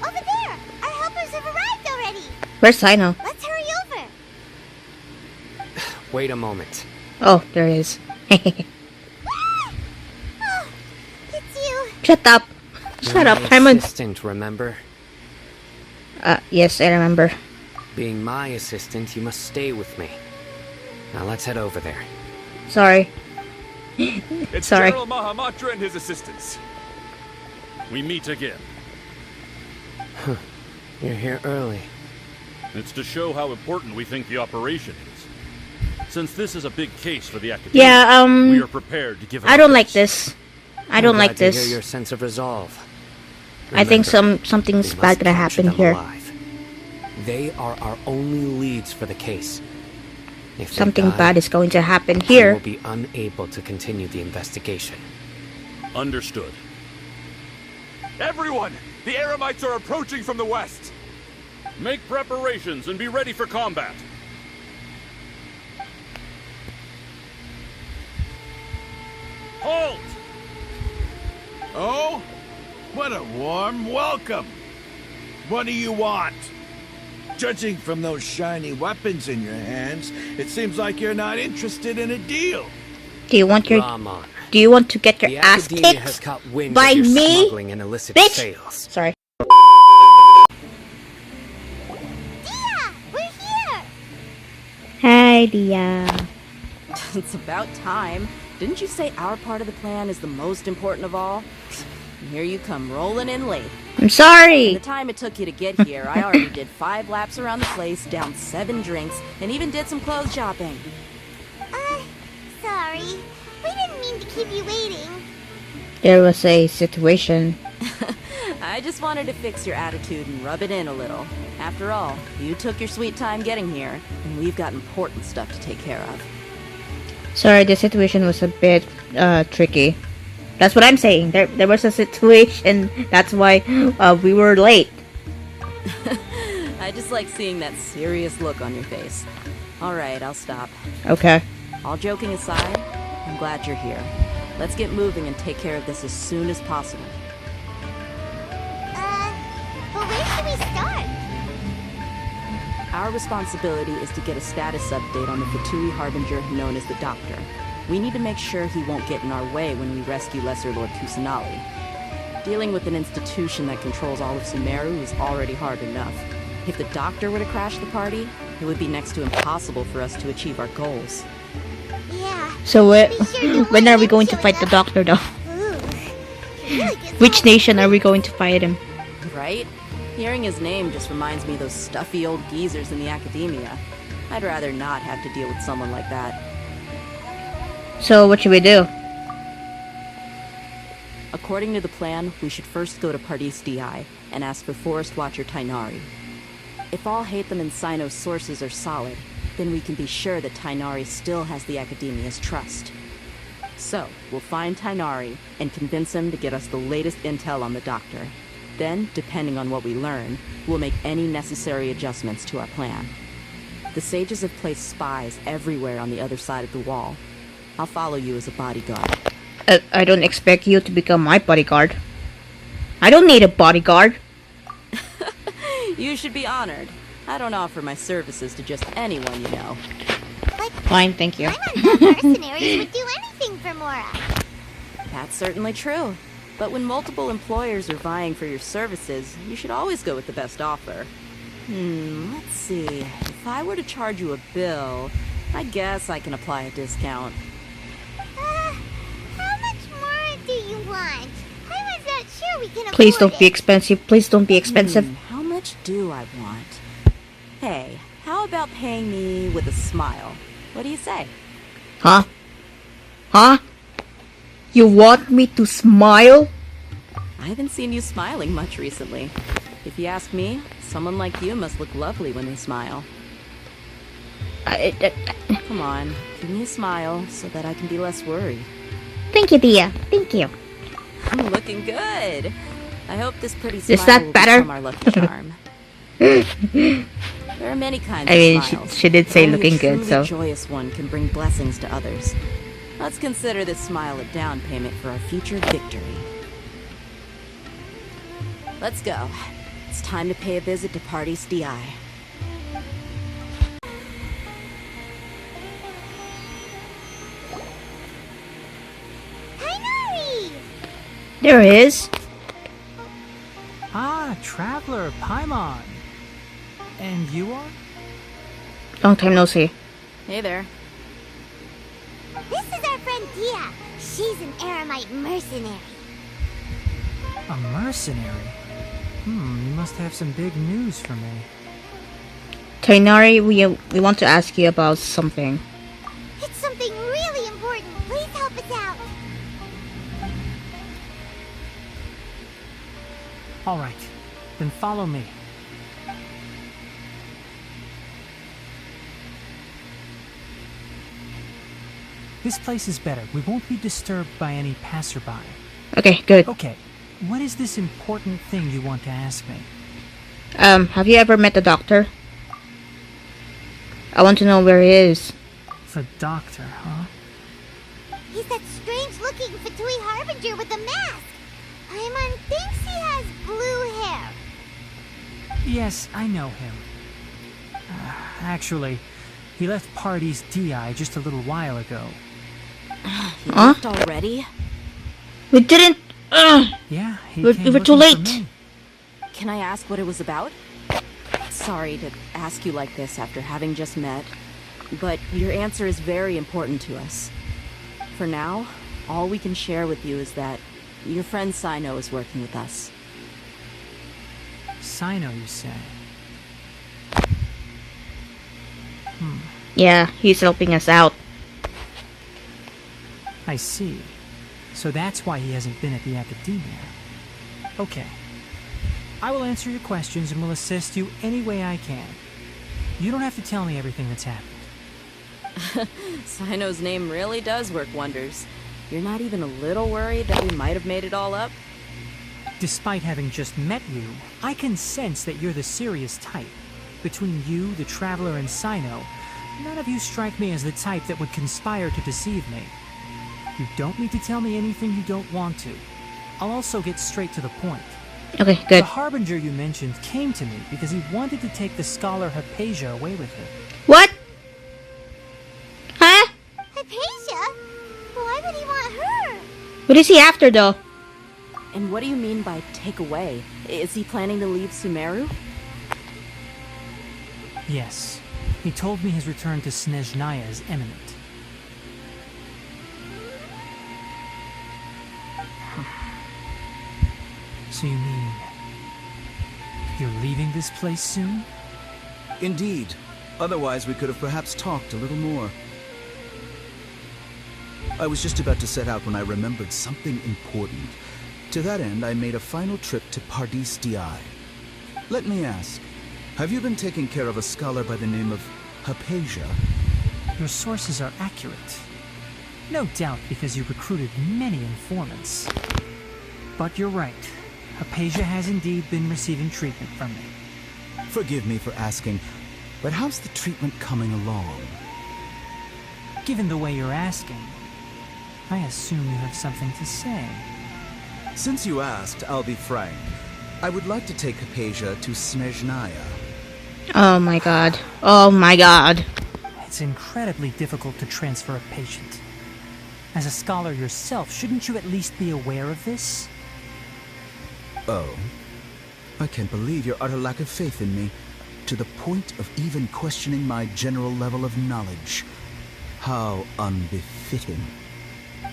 Over there! Our helpers have arrived already! Where's Sino? Let's hurry over! Wait a moment. Oh, there he is. Oh, it's you! Shut up. Shut up, Paimon. Assistant, remember? Yes, I remember. Being my assistant, you must stay with me. Now let's head over there. Sorry. It's Sorry. General Mahamatra and his assistants. We meet again. You're here early. It's to show how important we think the operation is. Since this is a big case for the academy, Yeah, we are prepared to give it I a don't like best. this. I don't like I'm glad to this. hear your sense of resolve. I think Remember, something's we bad must gonna capture happen them here. alive. They are our only leads for the case. If they Something die, bad is going to happen we here. will be unable to continue the investigation. Understood. Everyone! The Eremites are approaching from the west! Make preparations and be ready for combat. Halt! Oh? What a warm welcome! What do you want? Judging from those shiny weapons in your hands, it seems like you're not interested in a deal. Do you want your Ramon, Do you want to get your the ass academia has kicked caught wind by of your me? smuggling and illicit Bitch! sales. Sorry. Dia! We're here! Hi, Dia. It's about time. Didn't you say our part of the plan is the most important of all? And here you come rolling in late. I'm sorry. The time it took you to get here, I already did 5 laps around the place, downed 7 drinks, and even did some clothes shopping. Sorry. We didn't mean to keep you waiting. There was a situation. I just wanted to fix your attitude and rub it in a little. After all, you took your sweet time getting here, and we've got important stuff to take care of. Sorry, the situation was a bit tricky. That's what I'm saying. There was a situation. That's why we were late. I just like seeing that serious look on your face. All right, I'll stop. Okay. All joking aside, I'm glad you're here. Let's get moving and take care of this as soon as possible. But where should we start? Our responsibility is to get a status update on the Fatui Harbinger known as the Doctor. We need to make sure he won't get in our way when we rescue Lesser Lord Kusanali. Dealing with an institution that controls all of Sumeru is already hard enough. If the Doctor were to crash the party, it would be next to impossible for us to achieve our goals. Yeah. So Be sure you when want are we him going to to fight the enough. doctor, though? Ooh. Really gets Which all nation are we cold. going to fight him? Right? Hearing his name just reminds me of those stuffy old geezers in the academia. I'd rather not have to deal with someone like that. So what should we do? According to the plan, we should first go to Pardis DI and ask for Forest Watcher Tainari. If all Hatham and Sino's sources are solid, then we can be sure that Tainari still has the Academia's trust. So, we'll find Tainari and convince him to get us the latest intel on the Doctor. Then, depending on what we learn, we'll make any necessary adjustments to our plan. The sages have placed spies everywhere on the other side of the wall. I'll follow you as a bodyguard. I don't expect you to become my bodyguard. I don't need a bodyguard. You should be honored. I don't offer my services to just anyone you know. But Fine, thank you. I'm on that mercenaries would do anything for Mora. That's certainly true. But when multiple employers are vying for your services, you should always go with the best offer. Let's see. If I were to charge you a bill, I guess I can apply a discount. How much more do you want? I was not sure we can Please afford don't be it. expensive. Please don't be expensive. How much do I want? Hey, how about paying me with a smile? What do you say? Huh? Huh? You want me to smile? I haven't seen you smiling much recently. If you ask me, someone like you must look lovely when they smile. Come on, give me a smile so that I can be less worried. Thank you, Dia. Thank you. I'm looking good. I hope this pretty Is smile that will better? become our lucky charm. There are many kinds I mean, of smiles. she did say Only looking a good, truly so. joyous one can bring blessings to others. Let's consider this smile a down payment for our future victory. Let's go. It's time to pay a visit to Party's DI. Tighnari! There is. Ah, Traveler, Paimon. And you are? Long time no see. Hey there. This is our friend Dia. She's an Aramite mercenary. A mercenary? You must have some big news for me. Tighnari, we want to ask you about something. It's something really important. Please help us out. All right, then follow me. This place is better. We won't be disturbed by any passerby. Okay, good. Okay, what is this important thing you want to ask me? Have you ever met the doctor? I want to know where he is. The doctor, huh? He's that strange-looking Fatui Harbinger with the mask. Paimon thinks he has blue hair. Yes, I know him. Actually, he left Party's DI just a little while ago. You left already? We didn't. Yeah, We came were too looking for late. me. Can I ask what it was about? Sorry to ask you like this after having just met, but your answer is very important to us. For now, all we can share with you is that your friend Sino is working with us. Sino, you say? Yeah, he's helping us out. I see. So that's why he hasn't been at the academia. Okay. I will answer your questions and will assist you any way I can. You don't have to tell me everything that's happened. Sino's name really does work wonders. You're not even a little worried that we might have made it all up? Despite having just met you, I can sense that you're the serious type. Between you, the Traveler, and Sino, none of you strike me as the type that would conspire to deceive me. You don't need to tell me anything you don't want to. I'll also get straight to the point. Okay, The good. Harbinger you mentioned came to me because he wanted to take the scholar Hypatia away with him. What? Huh? Hypatia? Why would he want her? What is he after, though? And what do you mean by take away? Is he planning to leave Sumeru? Yes. He told me his return to Snezhnaya is imminent. So you mean... you're leaving this place soon? Indeed. Otherwise, we could have perhaps talked a little more. I was just about to set out when I remembered something important. To that end, I made a final trip to Pardis DI. Let me ask, have you been taking care of a scholar by the name of Hypatia? Your sources are accurate. No doubt because you recruited many informants. But you're right. Hypatia has indeed been receiving treatment from me. Forgive me for asking, but how's the treatment coming along? Given the way you're asking, I assume you have something to say. Since you asked, I'll be frank. I would like to take Hypatia to Snezhnaya. Oh my god. Oh my god. It's incredibly difficult to transfer a patient. As a scholar yourself, shouldn't you at least be aware of this? Oh. I can't believe your utter lack of faith in me, to the point of even questioning my general level of knowledge. How unbefitting.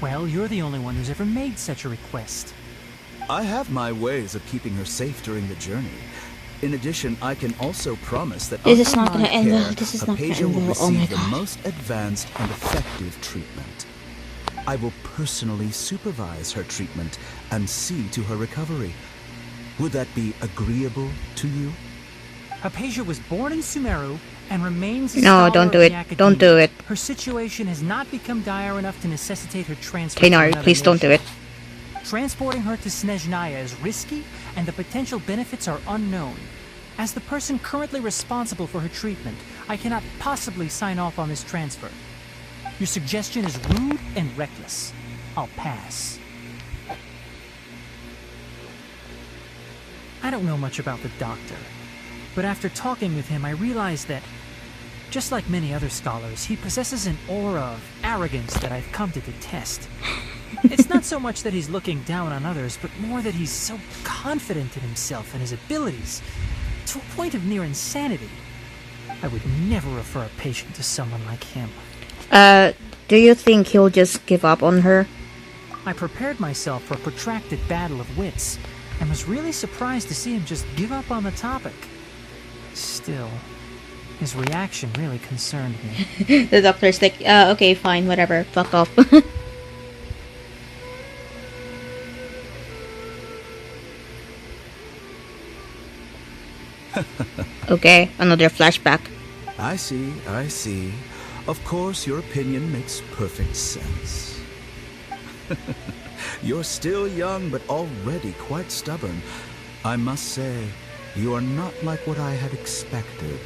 Well, you're the only one who's ever made such a request. I have my ways of keeping her safe during the journey. In addition, I can also promise that This is under not my gonna end care, well. This is not gonna Hypatia end will well. Oh my receive the god. most advanced and effective treatment. I will personally supervise her treatment and see to her recovery. Would that be agreeable to you? Hypatia was born in Sumeru and remains a No, scholar don't of do the it. academia. Don't do it. Her situation has not become dire enough to necessitate her transfer Okay, to Nari, another please don't do nation. it. Transporting her to Snezhnaya is risky, and the potential benefits are unknown. As the person currently responsible for her treatment, I cannot possibly sign off on this transfer. Your suggestion is rude and reckless. I'll pass. I don't know much about the doctor, but after talking with him, I realized that, just like many other scholars, he possesses an aura of arrogance that I've come to detest. It's not so much that he's looking down on others, but more that he's so confident in himself and his abilities, to a point of near insanity. I would never refer a patient to someone like him. Do you think he'll just give up on her? I prepared myself for a protracted battle of wits, and was really surprised to see him just give up on the topic. Still, his reaction really concerned me. The doctor's like, okay, fine, whatever, fuck off. Okay, another flashback. I see, I see. Of course, your opinion makes perfect sense. You're still young, but already quite stubborn. I must say, you are not like what I had expected.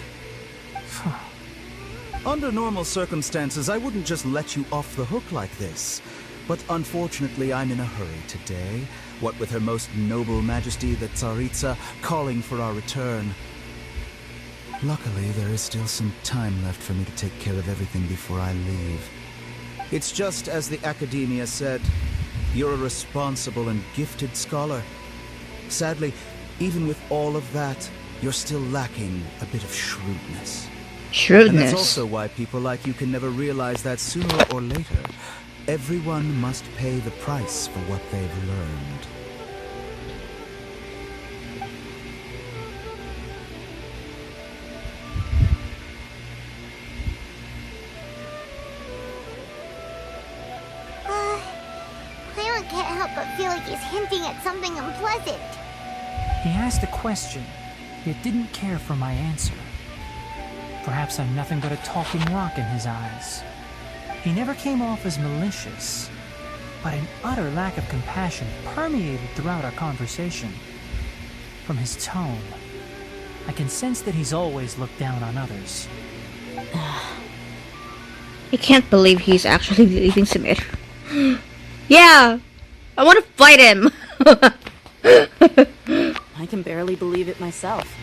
Under normal circumstances, I wouldn't just let you off the hook like this. But unfortunately, I'm in a hurry today. What with Her Most Noble Majesty, the Tsaritsa, calling for our return. Luckily, there is still some time left for me to take care of everything before I leave. It's just as the Academia said, you're a responsible and gifted scholar. Sadly, even with all of that, you're still lacking a bit of shrewdness. Shrewdness. And that's also why people like you can never realize that sooner or later, everyone must pay the price for what they've learned. I can't help but feel like he's hinting at something unpleasant. He asked a question, yet didn't care for my answer. Perhaps I'm nothing but a talking rock in his eyes. He never came off as malicious, but an utter lack of compassion permeated throughout our conversation. From his tone, I can sense that he's always looked down on others. I can't believe he's actually leaving SUMERU. Yeah! I want to fight him! I can barely believe it myself.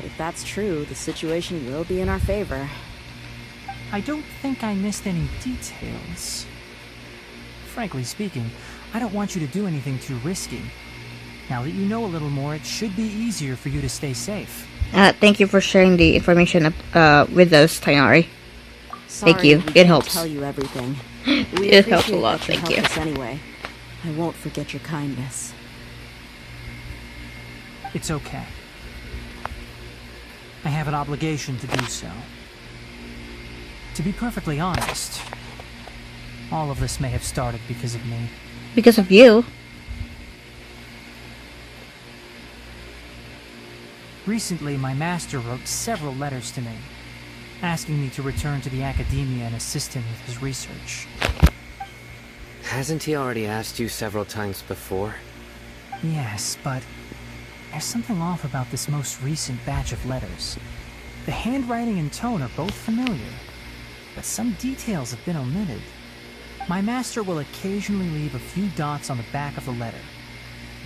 If that's true, the situation will be in our favor. I don't think I missed any details. Frankly speaking, I don't want you to do anything too risky. Now that you know a little more, it should be easier for you to stay safe. Thank you for sharing the information with us, Tainari. Sorry, Thank you. we It can't helps. tell you everything. We It helps a appreciate lot, that you thank you. helped us anyway. I won't forget your kindness. It's okay. I have an obligation to do so. To be perfectly honest, all of this may have started because of me. Because of you. Recently, my master wrote several letters to me, asking me to return to the Academia and assist him with his research. Hasn't he already asked you several times before? Yes, but there's something off about this most recent batch of letters. The handwriting and tone are both familiar, but some details have been omitted. My master will occasionally leave a few dots on the back of the letter.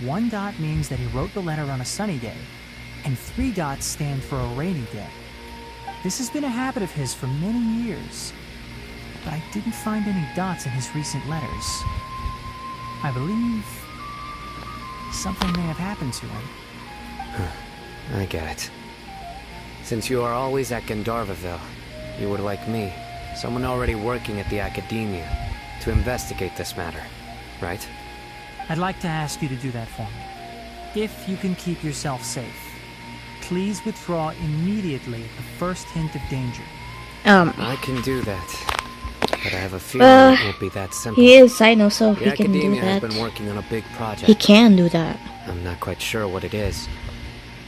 1 dot means that he wrote the letter on a sunny day, and 3 dots stand for a rainy day. This has been a habit of his for many years, but I didn't find any dots in his recent letters. I believe something may have happened to him. I get it. Since you are always at Gandharvaville, you would like me, someone already working at the Academia, to investigate this matter, right? I'd like to ask you to do that for me. If you can keep yourself safe, please withdraw immediately at the first hint of danger. I can do that, but I have a feeling it won't be that simple. He is Sino, so The he can do Academia has that. been working on a big project. He can do that. I'm not quite sure what it is,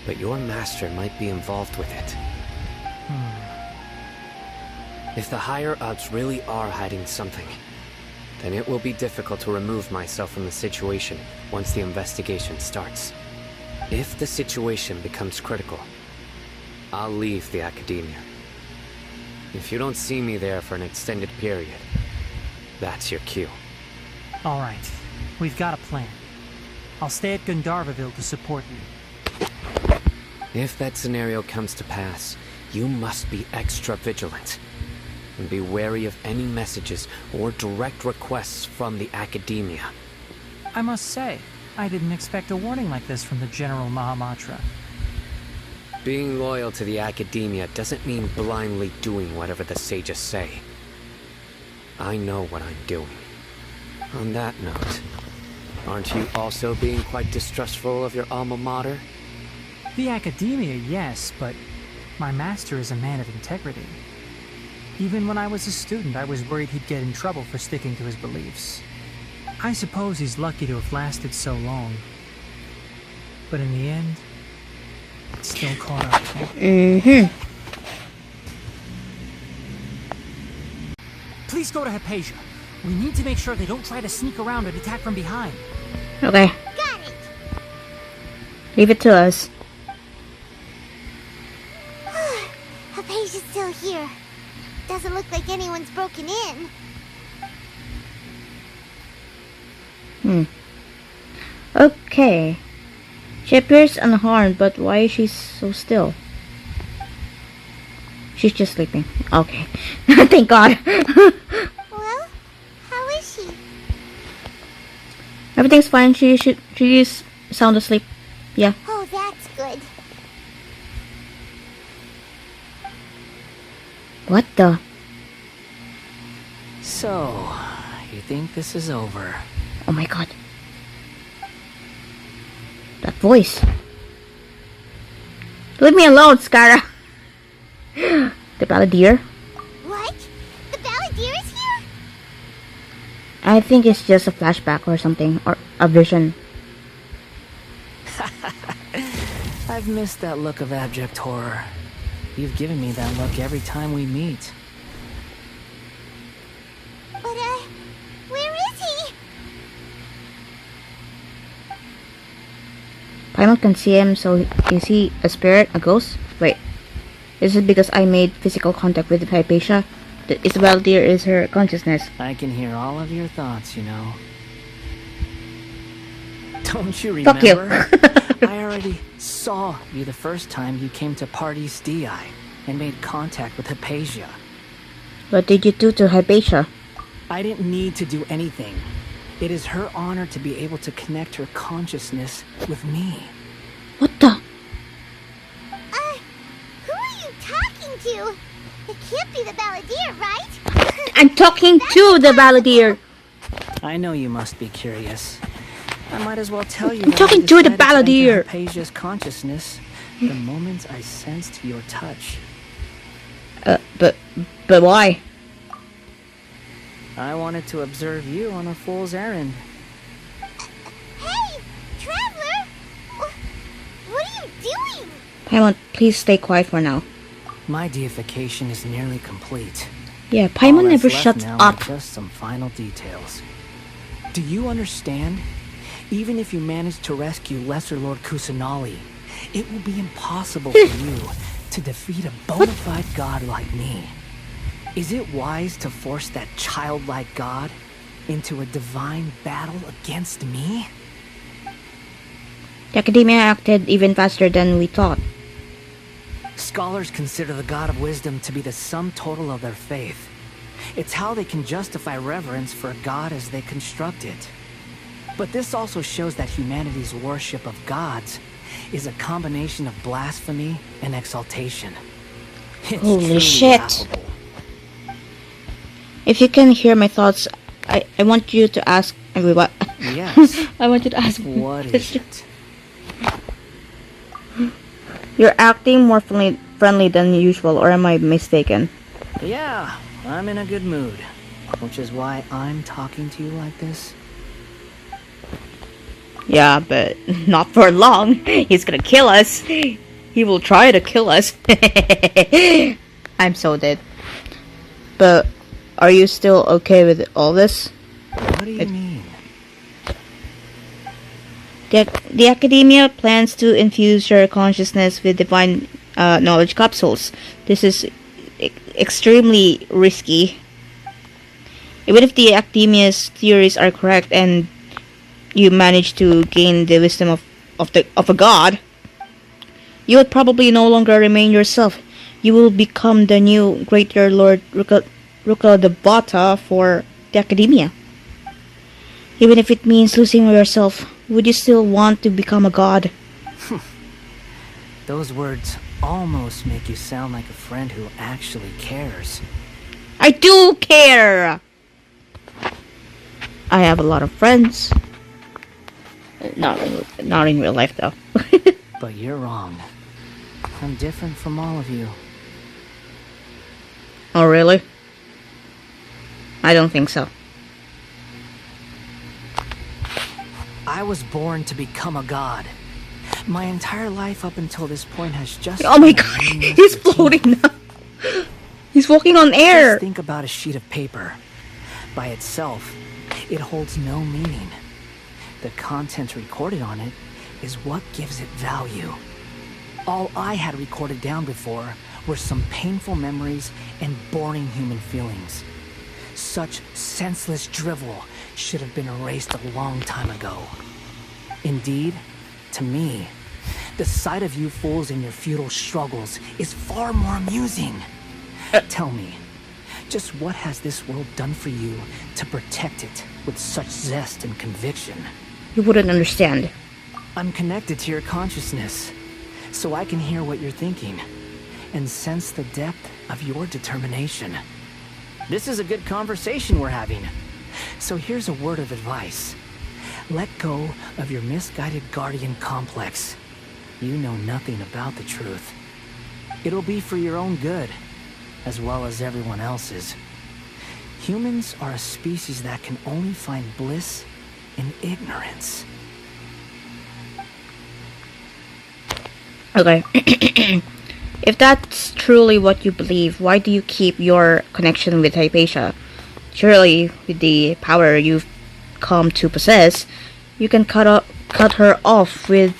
but your master might be involved with it. If the higher-ups really are hiding something, then it will be difficult to remove myself from the situation once the investigation starts. If the situation becomes critical, I'll leave the academia. If you don't see me there for an extended period, that's your cue. Alright, we've got a plan. I'll stay at Gandharvaville to support you. If that scenario comes to pass, you must be extra vigilant. And be wary of any messages or direct requests from the academia. I must say, I didn't expect a warning like this from the General Mahamatra. Being loyal to the academia doesn't mean blindly doing whatever the sages say. I know what I'm doing. On that note, aren't you also being quite distrustful of your alma mater? The academia, yes, but my master is a man of integrity. Even when I was a student, I was worried he'd get in trouble for sticking to his beliefs. I suppose he's lucky to have lasted so long. But in the end, it's still caught up to him. Please go to Hypatia. We need to make sure they don't try to sneak around and attack from behind. Okay. Got it! Leave it to us. Hypatia's still here. Doesn't look like anyone's broken in. Okay. She appears unharmed, but why is she so still? She's just sleeping. Okay. Thank God. Well, how is she? Everything's fine. She's sound asleep. Yeah. Oh, that's good. What the? So, you think this is over? Oh my God. That voice. Leave me alone, Skara. The Balladeer? What? The Balladeer is here? I think it's just a flashback or something, or a vision. I've missed that look of abject horror. You've given me that look every time we meet. But, where is he? Paimon can see him, so is he a spirit, a ghost? Wait, is it because I made physical contact with Hypatia? The Balladeer is her consciousness. I can hear all of your thoughts, you know. Don't you Fuck you. remember? I already saw you the first time you came to Party's DI and made contact with Hypatia. What did you do to Hypatia? I didn't need to do anything. It is her honor to be able to connect her consciousness with me. What the? Who are you talking to? It can't be the Balladeer, right? I'm talking to the Balladeer. I know you must be curious. I might as well tell you I'm that talking I to the decided enter Balladeer. Hypatia's consciousness the moment I sensed your touch. But why? I wanted to observe you on a fool's errand. Hey, Traveler! What are you doing? Paimon, please stay quiet for now. My deification is nearly complete. Yeah, All Paimon that's never left shuts now up. are just some final details. Do you understand? Even if you manage to rescue Lesser Lord Kusanali, it will be impossible for you to defeat a bona fide god like me. Is it wise to force that childlike god into a divine battle against me? The Academia acted even faster than we thought. Scholars consider the God of Wisdom to be the sum total of their faith. It's how they can justify reverence for a god as they construct it. But this also shows that humanity's worship of gods is a combination of blasphemy and exaltation. It's Holy truly shit. laughable. If you can hear my thoughts, I want you to ask everyone. Yes. I want you to ask. What is it? You're acting more friendly than usual, or am I mistaken? Yeah, I'm in a good mood. Which is why I'm talking to you like this. Yeah, but not for long. He's gonna kill us. He will try to kill us. I'm so dead. But are you still okay with all this? What do you mean? The Academia plans to infuse your consciousness with divine knowledge capsules. This is extremely risky. Even if the academia's theories are correct and you manage to gain the wisdom of a god, you would probably no longer remain yourself. You will become the new greater Lord Rukadabata for the academia. Even if it means losing yourself, would you still want to become a god? Those words almost make you sound like a friend who actually cares. I do care! I have a lot of friends. Not in real life, though. But you're wrong. I'm different from all of you. Oh, really? I don't think so. I was born to become a god. My entire life up until this point has just... Oh my god, he's floating now. He's walking on air. Just think about a sheet of paper. By itself, it holds no meaning. The content recorded on it is what gives it value. All I had recorded down before were some painful memories and boring human feelings. Such senseless drivel should have been erased a long time ago. Indeed, to me, the sight of you fools in your futile struggles is far more amusing. Tell me, just what has this world done for you to protect it with such zest and conviction? You wouldn't understand. I'm connected to your consciousness, so I can hear what you're thinking, and sense the depth of your determination. This is a good conversation we're having, so here's a word of advice. Let go of your misguided guardian complex. You know nothing about the truth. It'll be for your own good, as well as everyone else's. Humans are a species that can only find bliss in ignorance. Okay. If that's truly what you believe, why do you keep your connection with Hypatia? Surely, with the power you've come to possess, you can cut her off with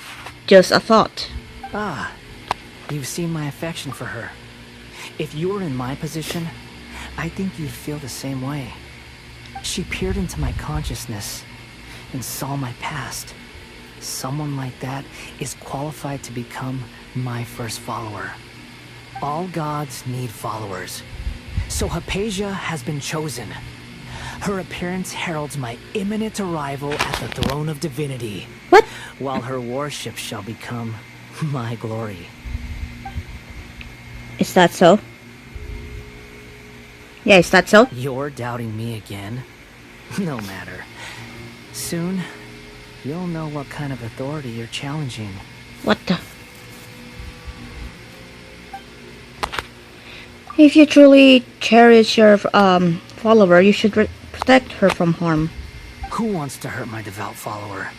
just a thought. Ah, you've seen my affection for her. If you were in my position, I think you'd feel the same way. She peered into my consciousness and saw my past. Someone like that is qualified to become my first follower. All gods need followers. So Hypatia has been chosen. Her appearance heralds my imminent arrival at the throne of divinity. What? While her worship shall become my glory. Is that so? Yeah, is that so? You're doubting me again? No matter. Soon, you'll know what kind of authority you're challenging. What the? If you truly cherish your follower, you should protect her from harm. Who wants to hurt my devout follower?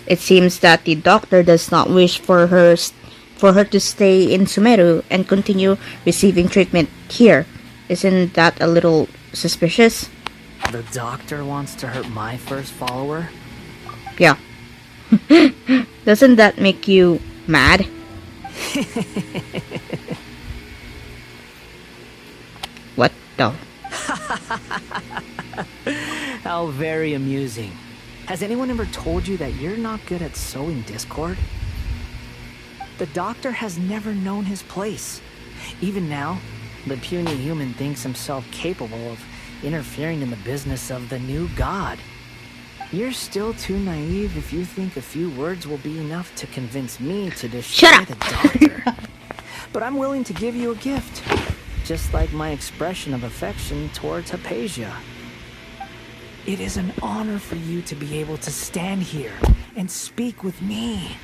It seems that the doctor does not wish for her to stay in Sumeru and continue receiving treatment here. Isn't that a little suspicious? The doctor wants to hurt my first follower? Yeah. Doesn't that make you mad? What the? How very amusing. Has anyone ever told you that you're not good at sowing discord? The doctor has never known his place. Even now, the puny human thinks himself capable of interfering in the business of the new god. You're still too naive if you think a few words will be enough to convince me to destroy the doctor. But I'm willing to give you a gift, just like my expression of affection towards Hypatia. It is an honor for you to be able to stand here and speak with me.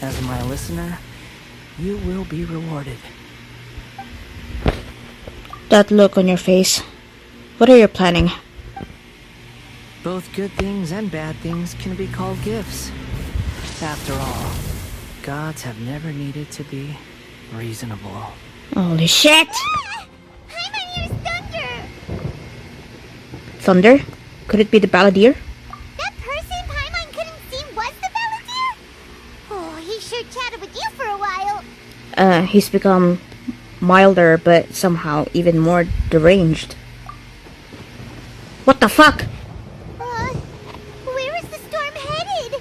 As my listener, you will be rewarded. That look on your face. What are you planning? Both good things and bad things can be called gifts. After all, gods have never needed to be reasonable. Holy shit! Paimon hears thunder! Thunder? Could it be the balladeer? That person Paimon couldn't see was the Balladeer? Oh, he sure he's become milder, but somehow even more deranged. What the fuck? Where is the storm headed?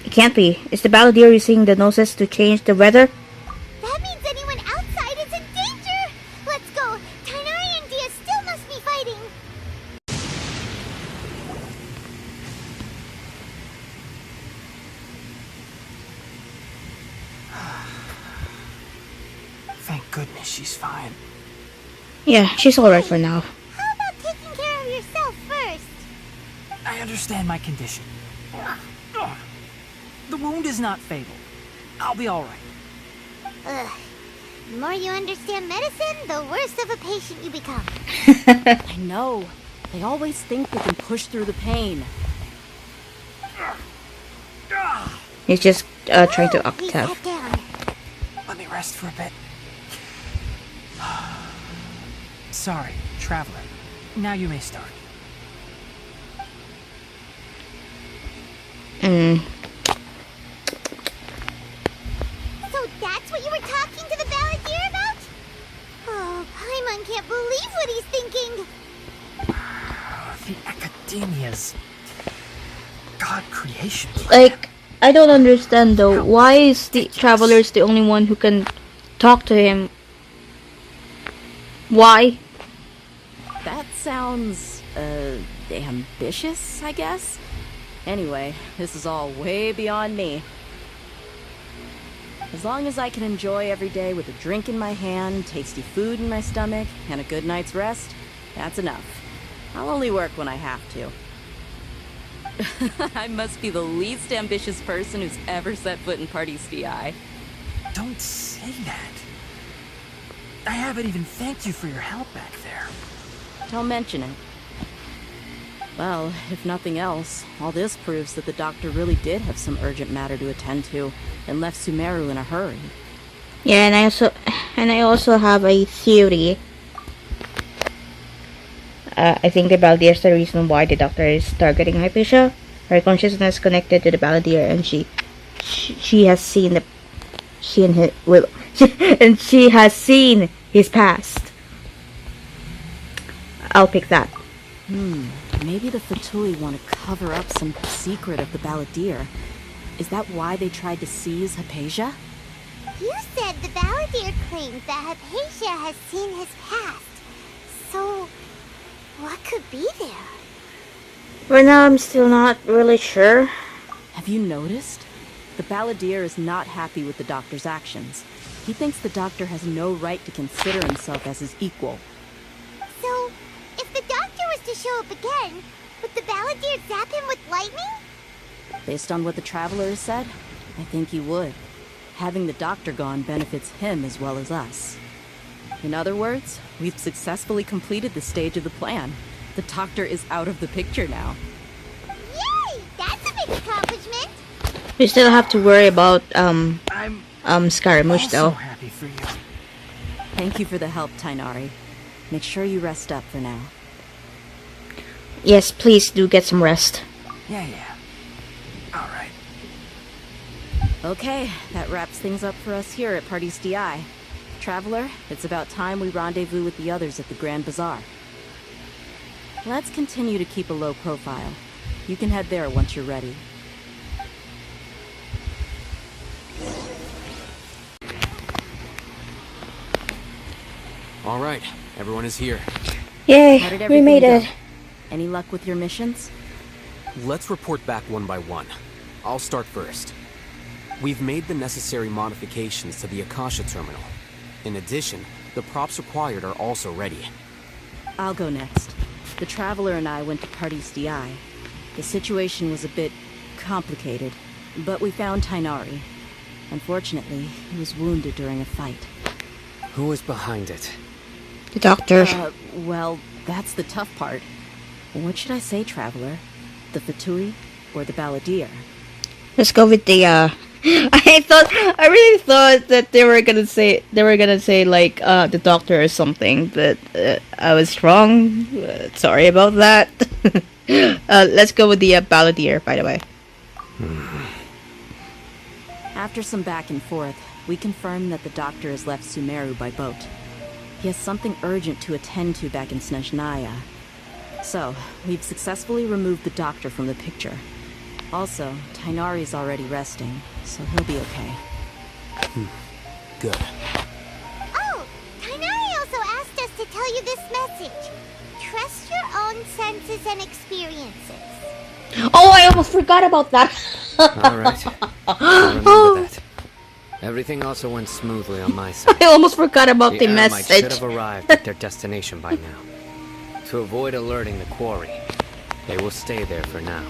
It can't be. Is the Balladeer using the noses to change the weather? That means anyone outside is in danger! Let's go! Tainari and Dia still must be fighting! Thank goodness she's fine. Yeah, she's alright for now. How about taking care of yourself first? I understand my condition. The wound is not fatal. I'll be alright. Ugh. The more you understand medicine, the worse of a patient you become. I know. They always think they can push through the pain. He's just trying to He octave. sat down. Let me rest for a bit. Sorry, Traveler. Now you may start. So that's what you were talking to the Balladeer about? Oh, Paimon can't believe what he's thinking. The Academia's god creation. Like, I don't understand though. Why is the Traveler's the only one who can talk to him? Why? That sounds, ambitious, I guess? Anyway, this is all way beyond me. As long as I can enjoy every day with a drink in my hand, tasty food in my stomach, and a good night's rest, that's enough. I'll only work when I have to. I must be the least ambitious person who's ever set foot in Party's DI. Don't say that. I haven't even thanked you for your help back there. Don't mention it. Well, if nothing else, all this proves that the doctor really did have some urgent matter to attend to and left SUMERU in a hurry. Yeah, and I also have a theory. I think the Balladeer is the reason why the doctor is targeting Hypatia. Her consciousness connected to the Balladeer, and she has seen and she has seen his past. I'll pick that. Maybe the Fatui want to cover up some secret of the Balladeer. Is that why they tried to seize Hypatia? You said the Balladeer claims that Hypatia has seen his past. So, what could be there? Right now, I'm still not really sure. Have you noticed? The Balladeer is not happy with the doctor's actions. He thinks the doctor has no right to consider himself as his equal. So, if the doctor was to show up again, would the Balladeer zap him with lightning? Based on what the Traveler has said, I think he would. Having the doctor gone benefits him as well as us. In other words, we've successfully completed the stage of the plan. The doctor is out of the picture now. Yay! That's a big accomplishment! We still have to worry about I'm Scaramouche also though. happy for you. Thank you for the help, Tainari. Make sure you rest up for now. Yes, please do get some rest. Yeah. All right. Okay, that wraps things up for us here at Party's DI. Traveler, it's about time we rendezvous with the others at the Grand Bazaar. Let's continue to keep a low profile. You can head there once you're ready. All right, everyone is here. Yay, How did we everything made go? it. Any luck with your missions? Let's report back one by one. I'll start first. We've made the necessary modifications to the Akasha terminal. In addition, the props required are also ready. I'll go next. The Traveler and I went to Party's DI. The situation was a bit complicated, but we found Tainari. Unfortunately, he was wounded during a fight. Who is behind it? The doctor. Well, that's the tough part. What should I say, Traveler? The Fatui or the Balladeer? Let's go with the I really thought that they were gonna say like the doctor or something, but I was wrong. Sorry about that. Let's go with the Balladeer, by the way. After some back and forth, we confirmed that the doctor has left Sumeru by boat. He has something urgent to attend to back in Snezhnaya. So, we've successfully removed the doctor from the picture. Also, Tighnari's already resting, so he'll be okay. Good. Oh, Tighnari also asked us to tell you this message. Trust your own senses and experiences. Oh, I almost forgot about that. Alright. I'll remember that. Everything also went smoothly on my side. I almost forgot about the Eremites message. should have arrived at their destination by now. To avoid alerting the quarry, they will stay there for now.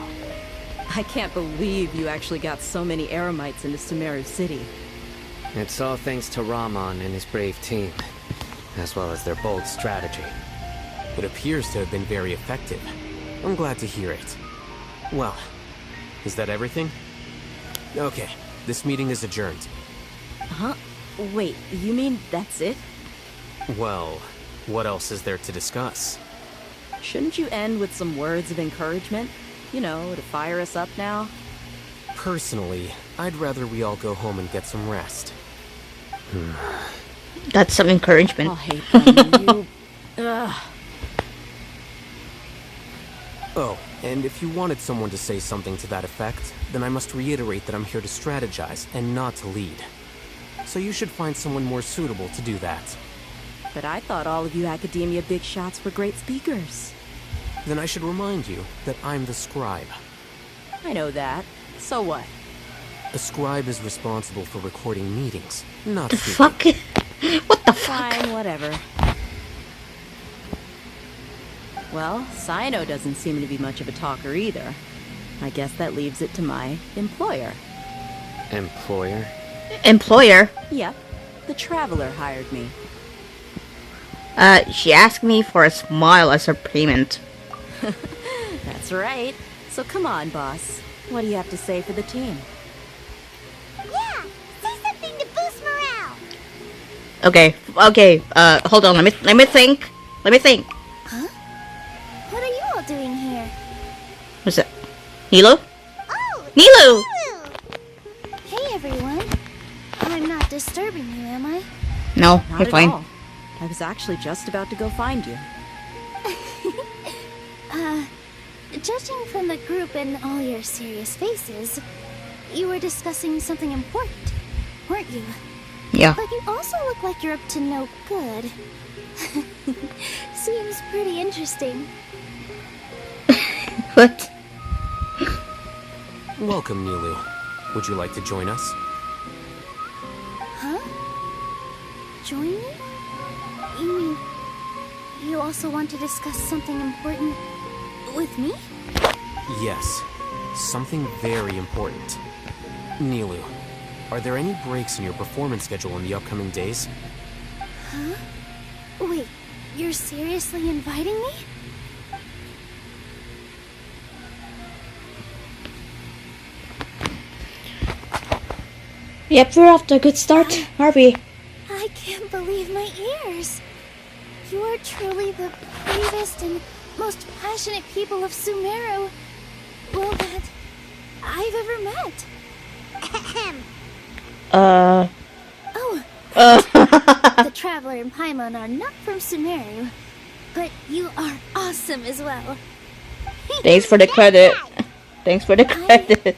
I can't believe you actually got so many Eremites into Sumeru City. It's all thanks to Rahman and his brave team, as well as their bold strategy. It appears to have been very effective. I'm glad to hear it. Well, is that everything? Okay, this meeting is adjourned. Huh? Wait, you mean that's it? Well, what else is there to discuss? Shouldn't you end with some words of encouragement? You know, to fire us up now? Personally, I'd rather we all go home and get some rest. That's some encouragement. I'll hate them, you... Ugh. Oh, and if you wanted someone to say something to that effect, then I must reiterate that I'm here to strategize and not to lead. So you should find someone more suitable to do that. But I thought all of you Academia big shots were great speakers. Then I should remind you that I'm the scribe. I know that. So what? A scribe is responsible for recording meetings, not The speaking. fuck? What the fuck? Fine, whatever. Well, Sino doesn't seem to be much of a talker either. I guess that leaves it to my employer. Employer? Employer? Yep, the Traveler hired me. She asked me for a smile as her payment. That's right. So come on, boss. What do you have to say for the team? Yeah, say something to boost morale. Okay, hold on, let me think. Huh? What are you all doing here? What's that? Nilo? Oh, Nilo! Nilo! Hey everyone. I'm not disturbing you, am I? No, Not you're at fine. all. I was actually just about to go find you. Judging from the group and all your serious faces, you were discussing something important, weren't you? Yeah. But you also look like you're up to no good. Seems pretty interesting. What? Welcome, Nilu. Would you like to join us? Huh? Join me? You mean you also want to discuss something important with me? Yes. Something very important. Nilu, are there any breaks in your performance schedule in the upcoming days? Huh? Wait, you're seriously inviting me? Yep, we're off to a good start, are we? I can't believe my ears. You are truly the bravest and most passionate people of Sumeru, well, that I've ever met. Ahem. Oh, the Traveler and Paimon are not from Sumeru, but you are awesome as well. Thanks for the credit. Thanks for the credit.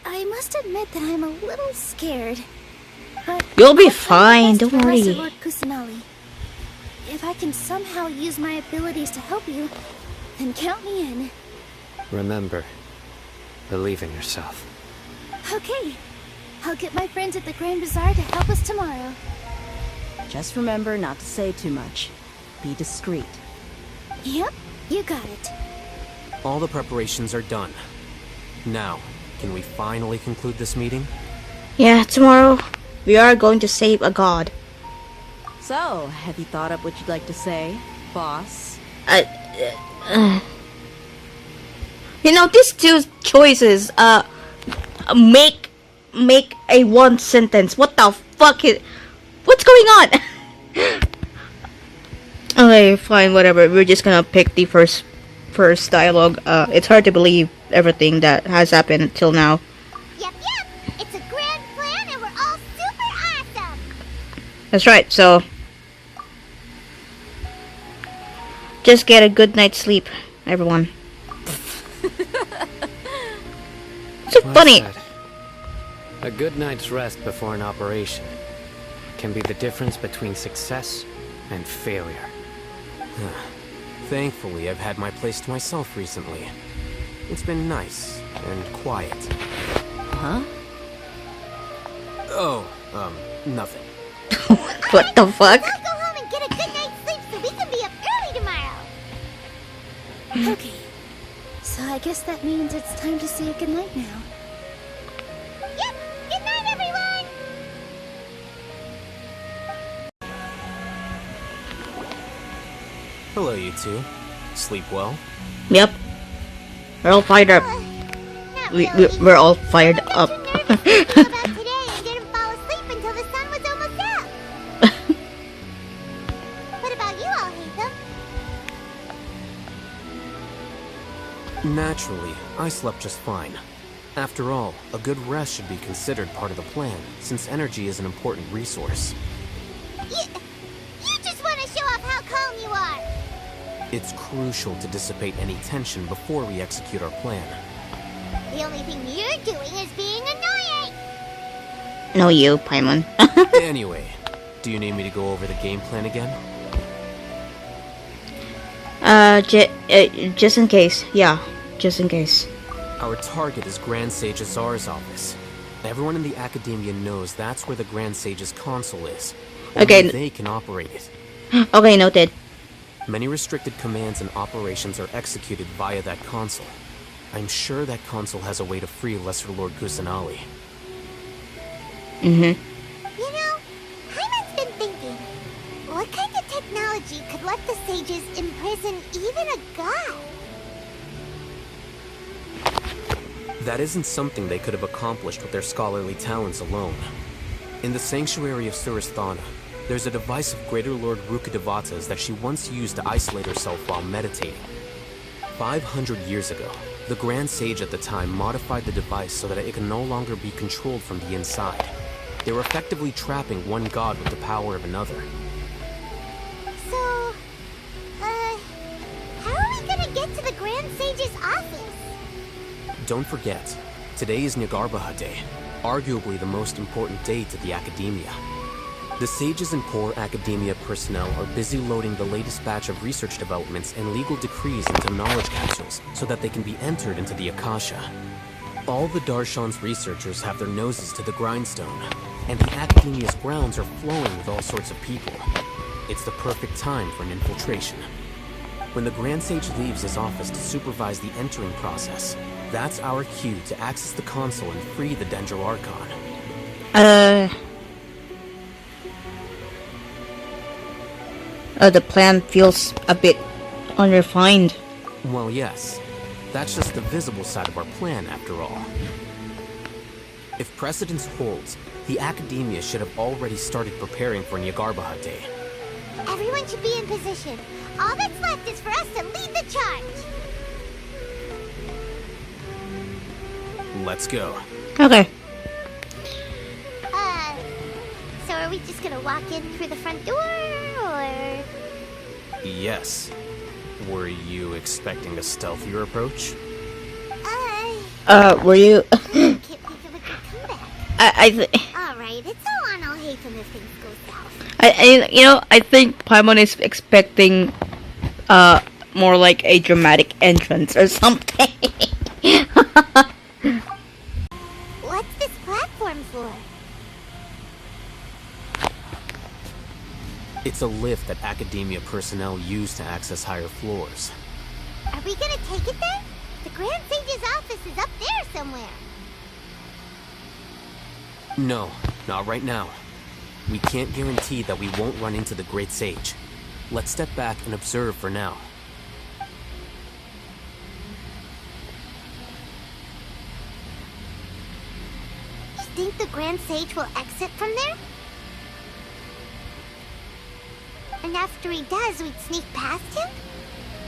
I must admit that I'm a little scared. But You'll be I'll try my fine, best don't for Lesser worry. Lord Kusanali. If I can somehow use my abilities to help you, then count me in. Remember, believe in yourself. Okay. I'll get my friends at the Grand Bazaar to help us tomorrow. Just remember not to say too much. Be discreet. Yep, you got it. All the preparations are done. Now, can we finally conclude this meeting? Yeah, tomorrow we are going to save a god. So, have you thought up what you'd like to say, boss? You know, these two choices, make a one sentence. What the fuck is... What's going on? Okay, fine, whatever. We're just gonna pick the first dialogue. It's hard to believe everything that has happened until now. Yep, it's a grand plan and we're all super That's right, so just get a good night's sleep, everyone. So Well funny. said. A good night's rest before an operation can be the difference between success and failure. Thankfully, I've had my place to myself recently. It's been nice and quiet. Huh? Oh, nothing. What the fuck? Let's go home and get a good night's sleep so we can be up early tomorrow. Okay, so I guess that means it's time to say goodnight now. Yep, good night, everyone! Hello, you two. Sleep well? Yep. We're all fired up. Not We, really. we're all fired up. I'm too nervous to think about today and didn't fall asleep until the sun was almost up. What about you all, Hatham? Naturally, I slept just fine. After all, a good rest should be considered part of the plan, since energy is an important resource. You just want to show off how calm you are. It's crucial to dissipate any tension before we execute our plan. The only thing you're doing is being annoying. No, you, Paimon. Anyway, do you need me to go over the game plan again? Just in case. Yeah, just in case. Our target is Grand Sage Azar's office. Everyone in the Academia knows that's where the Grand Sage's console is. Okay. Only they can operate it. Okay, noted. Many restricted commands and operations are executed via that console. I'm sure that console has a way to free Lesser Lord Kusanali. You know, Paimon's been thinking, what kind of technology could let the sages imprison even a god? That isn't something they could have accomplished with their scholarly talents alone. In the Sanctuary of Surasthana, there's a device of Greater Lord Rukkhadevata's that she once used to isolate herself while meditating. 500 years ago, the Grand Sage at the time modified the device so that it can no longer be controlled from the inside. They were effectively trapping one god with the power of another. So, how are we gonna get to the Grand Sage's office? Don't forget, today is Nyagarbha Day, arguably the most important day to the Academia. The sages and core Academia personnel are busy loading the latest batch of research developments and legal decrees into knowledge capsules so that they can be entered into the Akasha. All the Darshan's researchers have their noses to the grindstone, and the Academia's grounds are flowing with all sorts of people. It's the perfect time for an infiltration. When the Grand Sage leaves his office to supervise the entering process, that's our cue to access the console and free the Dendro Archon. The plan feels a bit unrefined. Well, yes. That's just the visible side of our plan, after all. If precedence holds, the Academia should have already started preparing for Nyagarbha Day. Everyone should be in position. All that's left is for us to lead the charge. Let's go. Okay. So are we just gonna walk in through the front door, or...? Yes. Were you expecting a stealthier approach? Were you? Can't think of a good comeback. Alright, it's all on Hatham if things go south. I think Paimon is expecting, more like a dramatic entrance or something. What's this platform for? It's a lift that Academia personnel use to access higher floors. Are we gonna take it there? The Grand Sage's office is up there somewhere. No, not right now. We can't guarantee that we won't run into the Great Sage. Let's step back and observe for now. You think the Grand Sage will exit from there? And after he does, we'd sneak past him?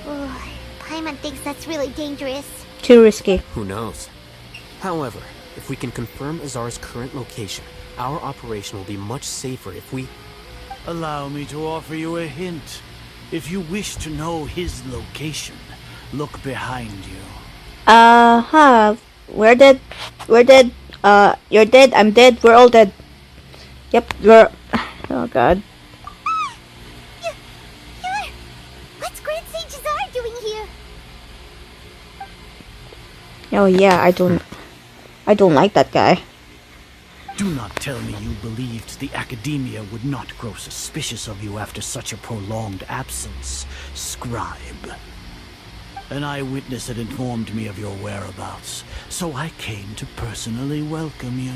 Ooh, Paimon thinks that's really dangerous. Too risky. Who knows? However, if we can confirm Azar's current location, our operation will be much safer if we... Allow me to offer you a hint. If you wish to know his location, look behind you. We're dead. You're dead, I'm dead, we're all dead. Yep, we're... Oh god. What's Great Sage Zar doing here? Oh yeah, I don't like that guy. Do not tell me you believed the Academia would not grow suspicious of you after such a prolonged absence, scribe. An eyewitness had informed me of your whereabouts, so I came to personally welcome you.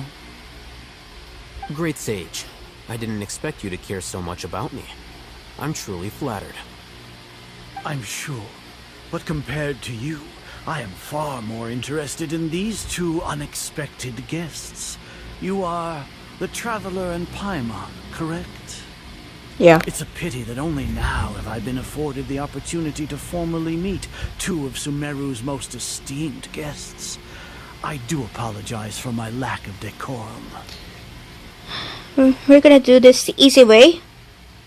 Great Sage, I didn't expect you to care so much about me. I'm truly flattered. I'm sure, but compared to you, I am far more interested in these two unexpected guests. You are the Traveler and Paimon, correct? Yeah. It's a pity that only now have I been afforded the opportunity to formally meet two of Sumeru's most esteemed guests. I do apologize for my lack of decorum. We're gonna do this the easy way,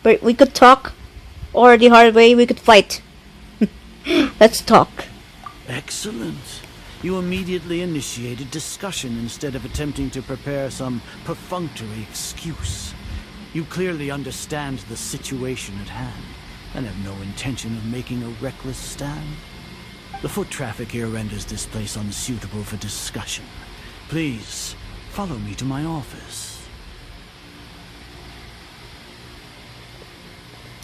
but we could talk, or the hard way, we could fight. Let's talk. Excellent. You immediately initiated discussion instead of attempting to prepare some perfunctory excuse. You clearly understand the situation at hand, and have no intention of making a reckless stand. The foot traffic here renders this place unsuitable for discussion. Please, follow me to my office.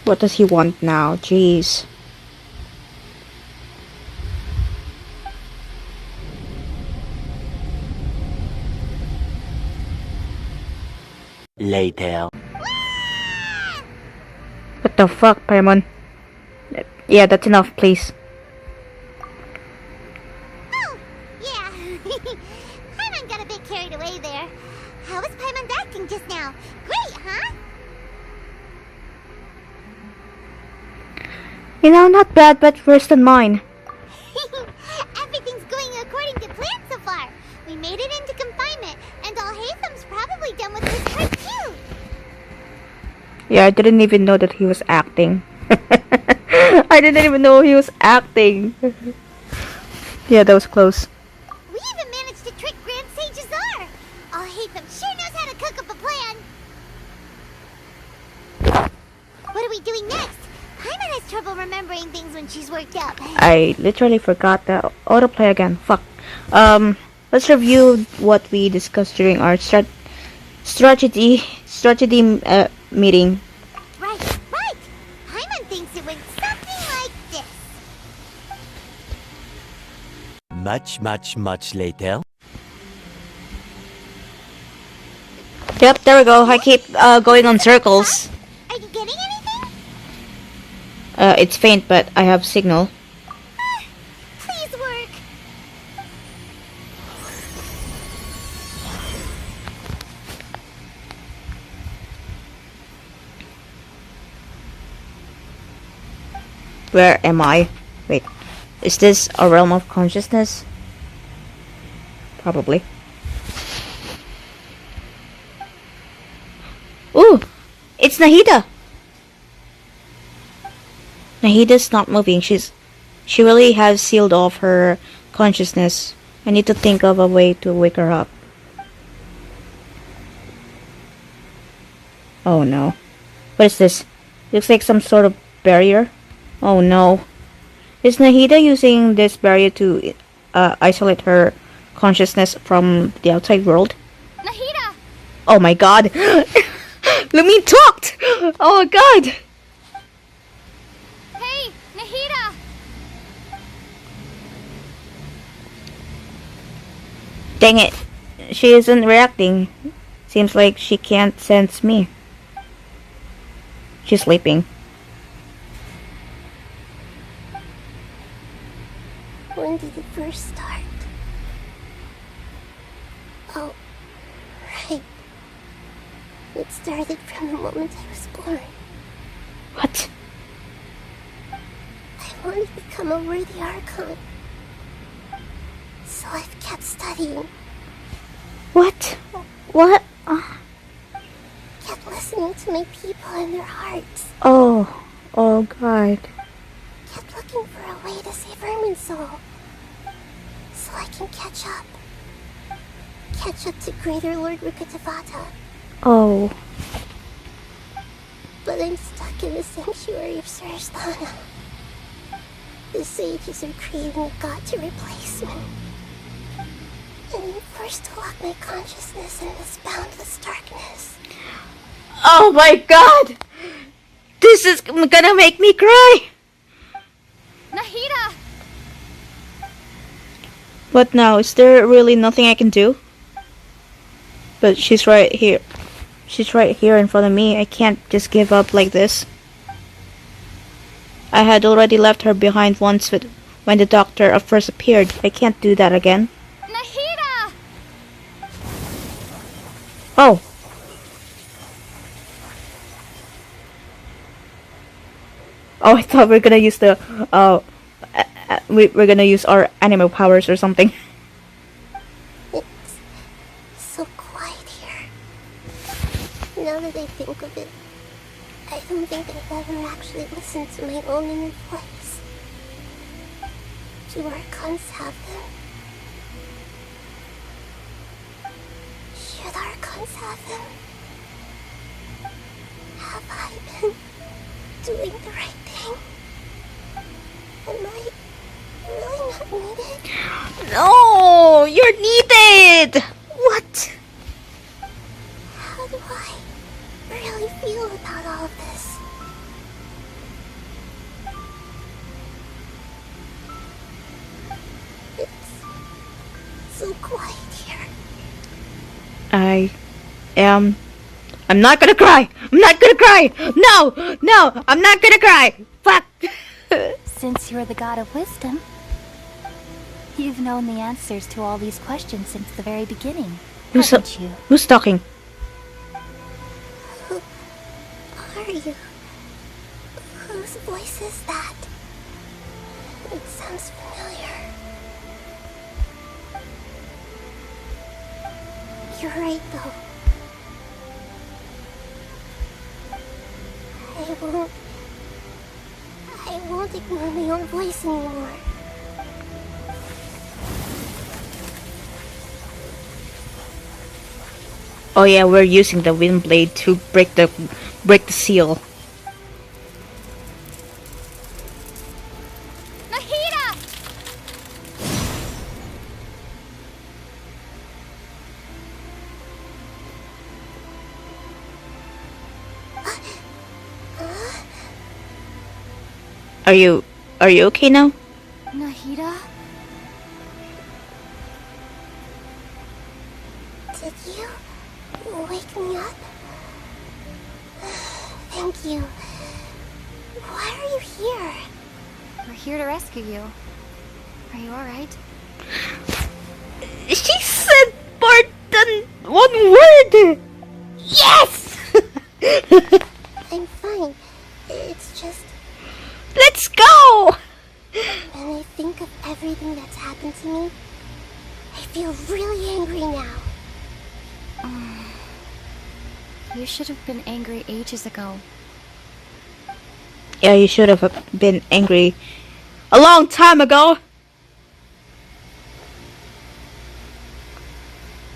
What does he want now? Jeez. Later. What the fuck, Paimon? Yeah, that's enough, please. Oh, yeah. Paimon got a bit carried away there. How was Paimon acting just now? Great, huh? You know, not bad, but worse than mine. Everything's going according to plan so far. We made it into confinement, and Alhaitham's probably done with his part too. Yeah, I didn't even know that he was acting. I didn't even know he was acting. Yeah, that was close. We even managed to trick Grand Sage Azar. Alhaitham sure knows how to cook up a plan. What are we doing next? Paimon has trouble remembering things when she's worked up. I literally forgot the autoplay again. Fuck. Let's review what we discussed during our strategy meeting. Right. Paimon thinks it went something like this. Much later. Yep, there we go. I keep going on circles. Are you getting anything? It's faint, but I have signal. Please work. Where am I? Wait, is this a realm of consciousness? Probably. Ooh, it's Nahida. Nahida's not moving. She really has sealed off her consciousness. I need to think of a way to wake her up. Oh no. What is this? Looks like some sort of barrier. Oh no. Is Nahida using this barrier to isolate her consciousness from the outside world? Nahida! Oh my god. Lumine talked! Oh my god! Hey, Nahida! Dang it. She isn't reacting. Seems like she can't sense me. She's sleeping. When did it first start? Oh, right. It started from the moment I was born. What? I want to become a worthy Archon. So I've kept studying. What? What? Kept listening happening to my people and their hearts. Oh. Oh, God. Kept looking for a way to save Irminsul. So I can catch up. Catch up to Greater Lord Rukkhadevata. Oh. But I'm stuck in the sanctuary of Sarasthana. The sages are creating a god to replace me. And I'm forced to lock my consciousness in this boundless darkness. Oh my God! This is gonna make me cry! Nahida! What now? Is there really nothing I can do? But she's right here. She's right here in front of me. I can't just give up like this. I had already left her behind once when the doctor first appeared. I can't do that again. Nahida! Oh. Oh, I thought we were gonna use the we're gonna use our animal powers or something. It's so quiet here. Now that I think of it, I don't think I've ever actually listened to my own inner voice. Do Archons have them? Should Archons have them? Have I been doing the right thing? Am I really not needed? No, you're needed. What? How do I really feel about all of this? It's so quiet here. I'm not gonna cry. I'm not gonna cry. No, no, I'm not gonna cry. Fuck. Since you're the god of wisdom, you've known the answers to all these questions since the very beginning, haven't you? Who's talking? Who are you? Whose voice is that? It sounds familiar. You're right, though. I won't ignore my own voice anymore. Oh yeah, we're using the wind blade to break the seal. Nahida! Are you okay now? Nahida? Did you wake me up? Thank you. Why are you here? We're here to rescue you. Are you alright? She said more than one word! Yes! I'm fine. It's just... Let's go! when I think of everything that's happened to me, I feel really angry now. You should have been angry ages ago. Yeah, you should have been angry a long time ago.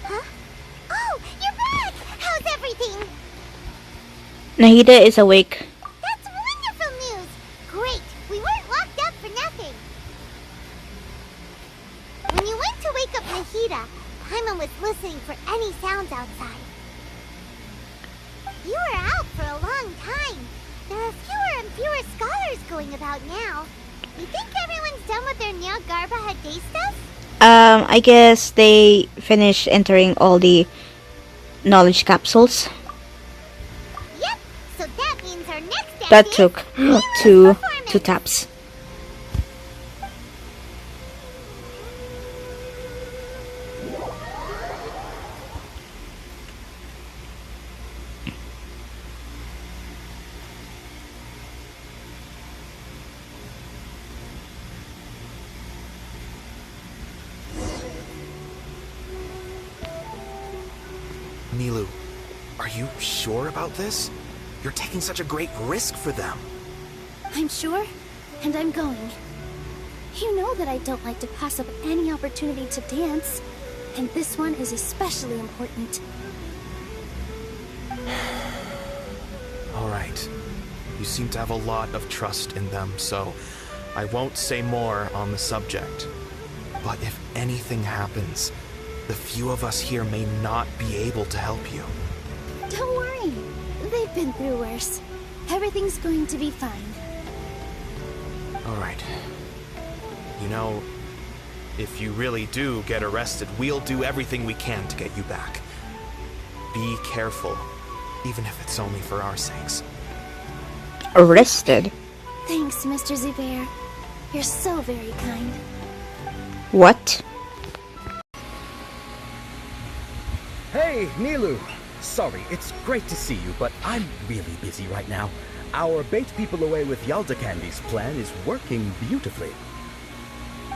Huh? Oh, you're back! How's everything? Nahida is awake. That's wonderful news! Great! We weren't locked up for nothing! When you went to wake up Nahida, Paimon was listening for any sounds outside. You were out for a long time. There are fewer and fewer scholars going about now. You think everyone's done with their Nyagarbha day stuff? I guess they finished entering all the knowledge capsules. Yep, so that means our next step That is took performance. two taps. Nilu, are you sure about this? You're taking such a great risk for them. I'm sure, and I'm going. You know that I don't like to pass up any opportunity to dance, and this one is especially important. All right. You seem to have a lot of trust in them, so I won't say more on the subject. But if anything happens, the few of us here may not be able to help you. Don't worry. They've been through worse. Everything's going to be fine. All right. You know, if you really do get arrested, we'll do everything we can to get you back. Be careful, even if it's only for our sakes. Arrested? Thanks, Mr. Zubair. You're so very kind. What? Hey, Nilu! Sorry, it's great to see you, but I'm really busy right now. Our bait people away with Yalda Candy's plan is working beautifully.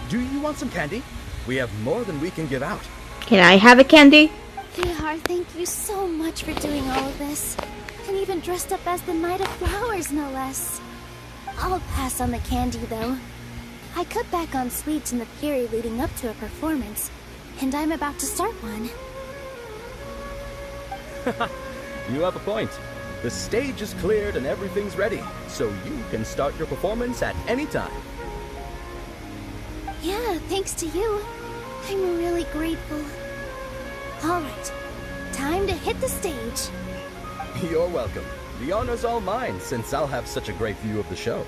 Do you want some candy? We have more than we can give out. Can I have a candy? Vihar, thank you so much for doing all of this. And even dressed up as the Knight of Flowers, no less. I'll pass on the candy, though. I cut back on sweets in the period leading up to a performance, and I'm about to start one. You have a point. The stage is cleared and everything's ready, so you can start your performance at any time. Yeah, thanks to you. I'm really grateful. Alright, time to hit the stage. You're welcome. The honor's all mine, since I'll have such a great view of the show.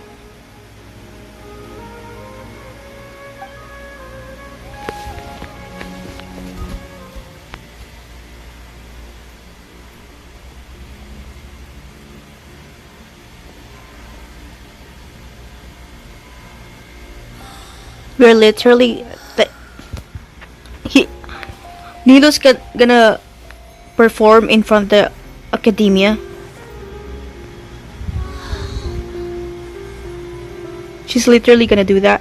We're literally... Nilu's gonna perform in front of the academia. She's literally gonna do that.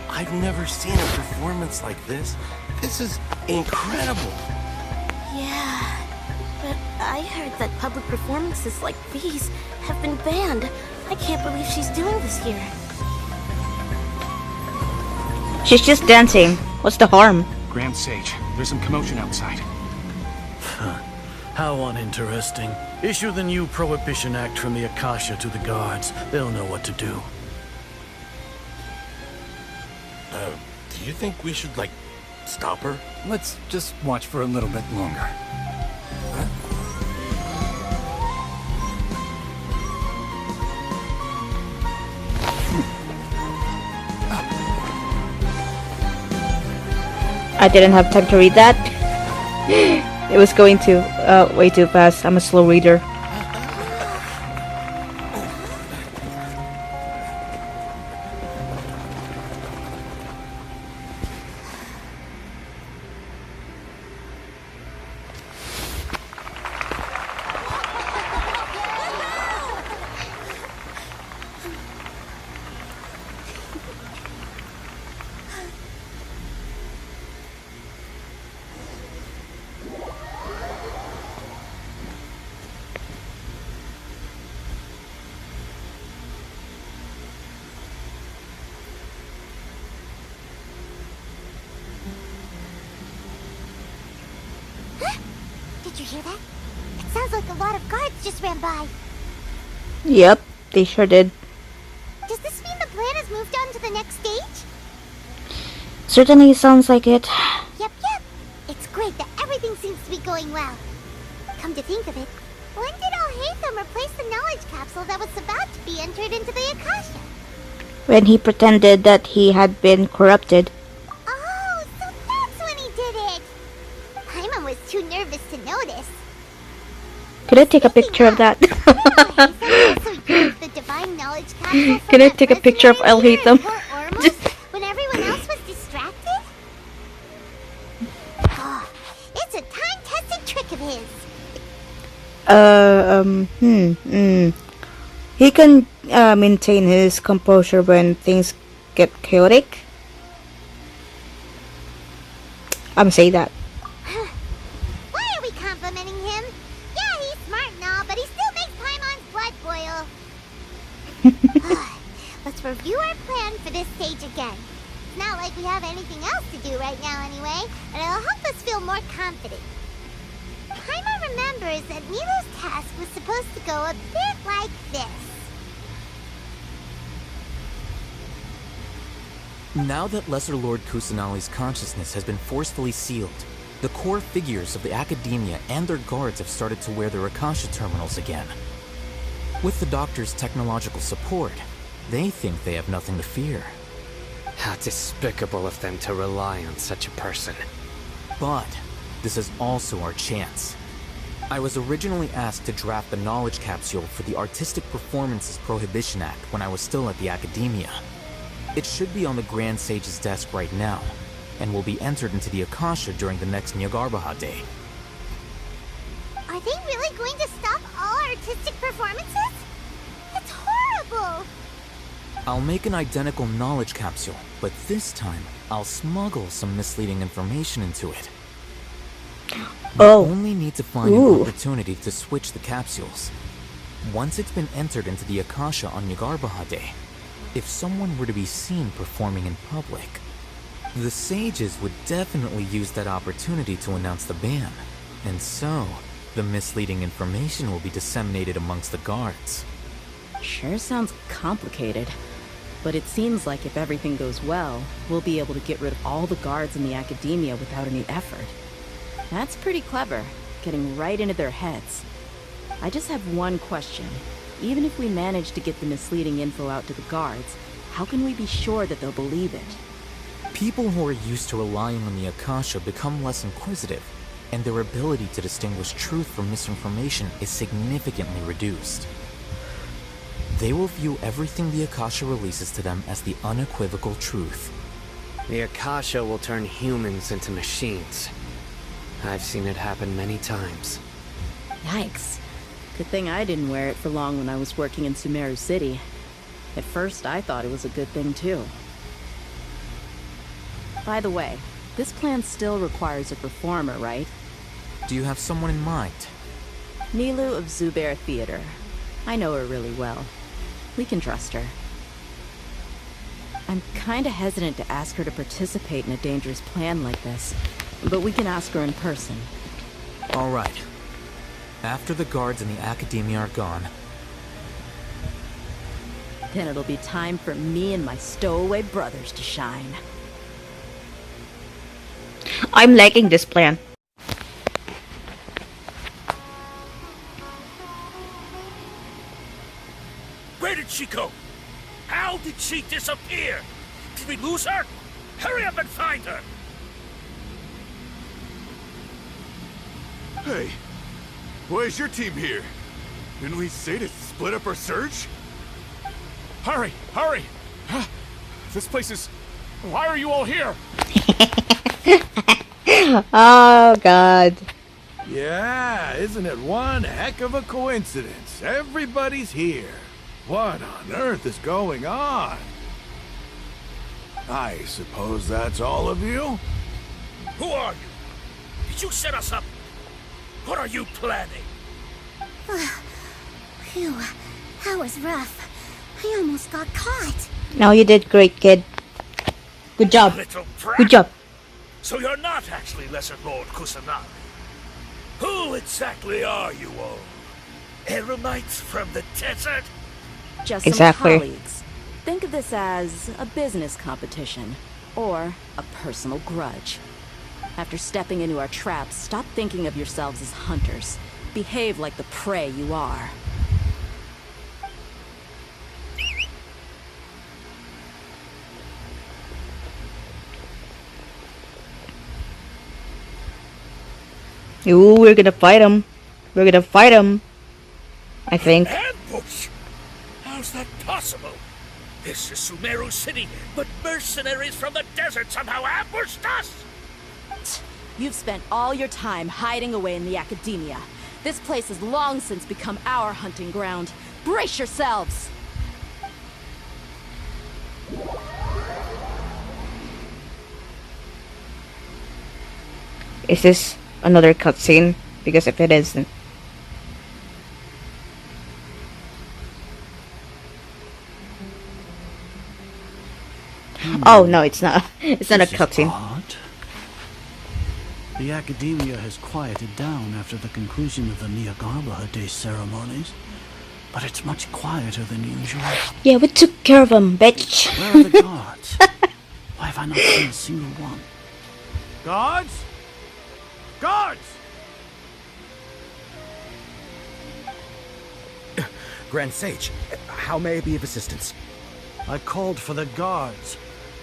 I've never seen a performance like this. This is incredible. Yeah, but I heard that public performances like these have been banned. I can't believe she's doing this here. She's just dancing. What's the harm? Grand Sage, there's some commotion outside. How uninteresting. Issue the new Prohibition Act from the Akasha to the guards. They'll know what to do. Do you think we should, like, stop her? Let's just watch for a little bit longer. I didn't have time to read that. It was going way too fast. I'm a slow reader. Did you hear that? It sounds like a lot of guards just ran by. Yep, they sure did. Does this mean the plan has moved on to the next stage? Certainly sounds like it. Yep. It's great that everything seems to be going well. Come to think of it, when did Al-Haytham replace the knowledge capsule that was about to be entered into the Akasha? When he pretended that he had been corrupted. Oh, so that's when he did it! Paimon was too nervous to notice. Could I take a picture of that? The divine knowledge capsule Can I take a picture of Al-Haytham? When everyone else was distracted? Oh, it's a time-tested trick of his. He can maintain his composure when things get chaotic. I'm saying that. Why are we complimenting him? Yeah, he's smart and all, but he still makes Paimon's blood boil. Let's review our plan for this stage again. It's not like we have anything else to do right now anyway, and it'll help us feel more confident. Paimon remembers that Nilou's task was supposed to go a bit like this. Now that Lesser Lord Kusanali's consciousness has been forcefully sealed, the core figures of the Academia and their guards have started to wear their Akasha terminals again. With the Doctor's technological support, they think they have nothing to fear. How despicable of them to rely on such a person. But this is also our chance. I was originally asked to draft the knowledge capsule for the Artistic Performances Prohibition Act when I was still at the Academia. It should be on the Grand Sage's desk right now, and will be entered into the Akasha during the next Nyagarbha Day. Are they really going to stop all artistic performances? It's horrible! I'll make an identical knowledge capsule, but this time, I'll smuggle some misleading information into it. We only need to find an opportunity to switch the capsules. Once it's been entered into the Akasha on Nyagarbha Day, if someone were to be seen performing in public, the sages would definitely use that opportunity to announce the ban, and so the misleading information will be disseminated amongst the guards. Sure sounds complicated, but it seems like if everything goes well, we'll be able to get rid of all the guards in the Academia without any effort. That's pretty clever, getting right into their heads. I just have one question. Even if we manage to get the misleading info out to the guards, how can we be sure that they'll believe it? People who are used to relying on the Akasha become less inquisitive, and their ability to distinguish truth from misinformation is significantly reduced. They will view everything the Akasha releases to them as the unequivocal truth. The Akasha will turn humans into machines. I've seen it happen many times. Yikes. Good thing I didn't wear it for long when I was working in SUMERU City. At first, I thought it was a good thing too. By the way, this plan still requires a performer, right? Do you have someone in mind? Nilou of Zubair Theater. I know her really well. We can trust her. I'm kinda hesitant to ask her to participate in a dangerous plan like this, but we can ask her in person. All right. After the guards in the Academia are gone, then it'll be time for me and my stowaway brothers to shine. I'm liking this plan. Where did she go? How did she disappear? Did we lose her? Hurry up and find her! Hey, why is your team here? Didn't we say to split up our search? Hurry, hurry! This place is... Why are you all here? Oh, God. Yeah, isn't it one heck of a coincidence? Everybody's here. What on earth is going on? I suppose that's all of you? Who are you? Did you set us up? What are you planning? Phew, that was rough. I almost got caught. No, you did great, kid. Good job. Little brat. Good job. So you're not actually Lesser Lord Kusanagi. Who exactly are you all? Eremites from the desert? Just some colleagues. Think of this as a business competition, or a personal grudge. After stepping into our traps, stop thinking of yourselves as hunters. Behave like the prey you are. Ooh, we're gonna fight him. We're gonna fight him. I think. Ambush? How's that possible? This is Sumeru City, but mercenaries from the desert somehow ambushed us! You've spent all your time hiding away in the Academia. This place has long since become our hunting ground. Brace yourselves! Is this another cutscene? Because if it isn't... Oh no, it's not. It's not a cutscene. The academia has quieted down after the conclusion of the Nyagarbha Day ceremonies, but it's much quieter than usual. Yeah, we took care of them, bitch. Where are the guards? Why have I not seen a single one? Guards? Guards! Grand Sage, how may I be of assistance? I called for the guards.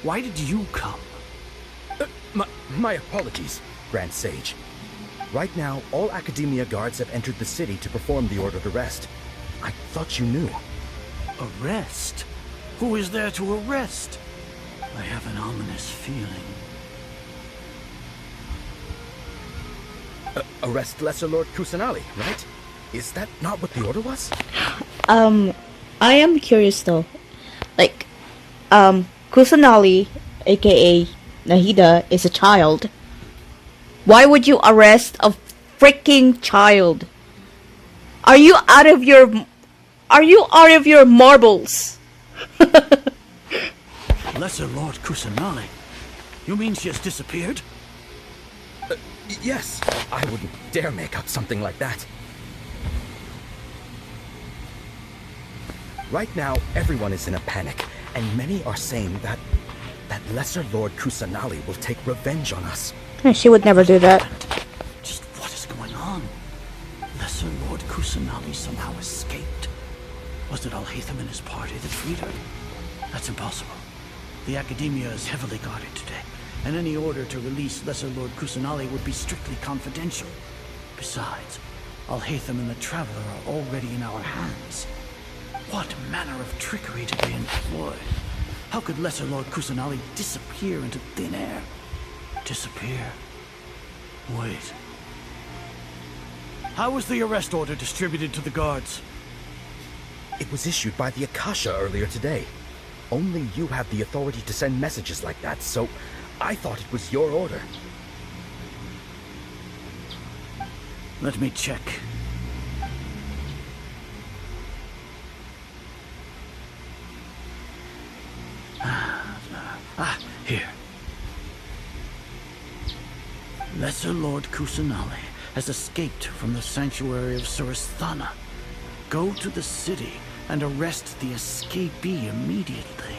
Why did you come? My apologies, Grand Sage. Right now, all Academia guards have entered the city to perform the order of arrest. I thought you knew. Arrest? Who is there to arrest? I have an ominous feeling. Arrest Lesser Lord Kusanali, right? Is that not what the order was? I am curious though. Like, Kusanali, aka Nahida, is a child. Why would you arrest a freaking child? Are you out of your marbles? Lesser Lord Kusanali? You mean she has disappeared? Yes. I wouldn't dare make up something like that. Right now, everyone is in a panic, and many are saying that Lesser Lord Kusanali will take revenge on us. She would never do that. Just what is going on? Lesser Lord Kusanali somehow escaped. Was it Alhaitham and his party that freed her? That's impossible. The Academia is heavily guarded today, and any order to release Lesser Lord Kusanali would be strictly confidential. Besides, Alhaitham and the Traveler are already in our hands. What manner of trickery did they employ? How could Lesser Lord Kusanali disappear into thin air? Disappear? Wait. How was the arrest order distributed to the guards? It was issued by the Akasha earlier today. Only you have the authority to send messages like that, so I thought it was your order. Let me check. Here. Lesser Lord Kusanali has escaped from the sanctuary of Surasthana. Go to the city and arrest the escapee immediately.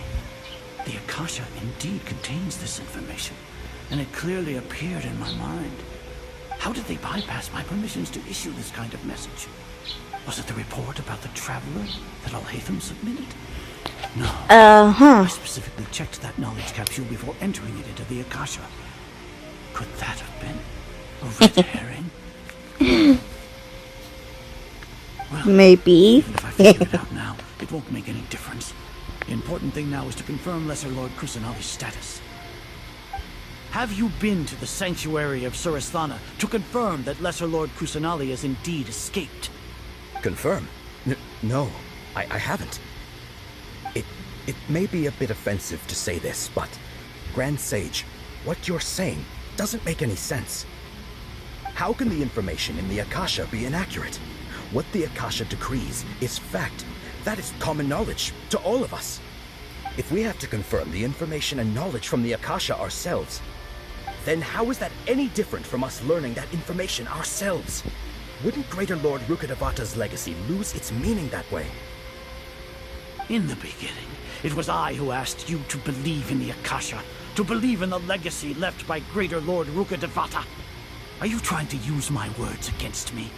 The Akasha indeed contains this information, and it clearly appeared in my mind. How did they bypass my permissions to issue this kind of message? Was it the report about the Traveler that Alhaitham submitted? No. I specifically checked that knowledge capsule before entering it into the Akasha. Could that have been a red herring? Well, maybe. Even if I figure it out now, it won't make any difference. The important thing now is to confirm Lesser Lord Kusanali's status. Have you been to the sanctuary of Surasthana to confirm that Lesser Lord Kusanali has indeed escaped? Confirm? No, I haven't. It may be a bit offensive to say this, but Grand Sage, what you're saying doesn't make any sense. How can the information in the Akasha be inaccurate? What the Akasha decrees is fact. That is common knowledge to all of us. If we have to confirm the information and knowledge from the Akasha ourselves, then how is that any different from us learning that information ourselves? Wouldn't Greater Lord Rukkhadevata's legacy lose its meaning that way? In the beginning, it was I who asked you to believe in the Akasha, to believe in the legacy left by Greater Lord Rukkhadevata. Are you trying to use my words against me?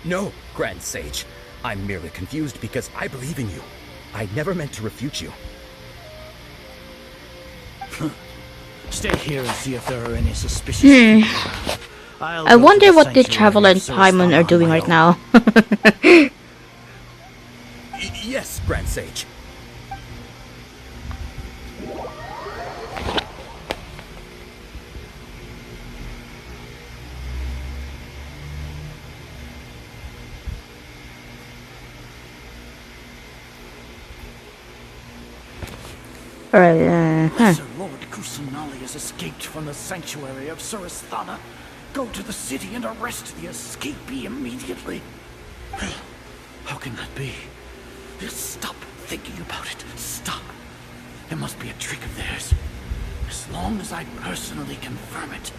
No, Grand Sage. I'm merely confused because I believe in you. I never meant to refute you. Stay here and see if there are any suspicious people around. I wonder what the Traveler and Paimon are doing right now. Yes, Grand Sage. Alright, Lesser Lord Kusanali has escaped from the sanctuary of Surasthana. Go to the city and arrest the escapee immediately. How can that be? Stop thinking about it. Stop. It must be a trick of theirs. As long as I personally confirm it.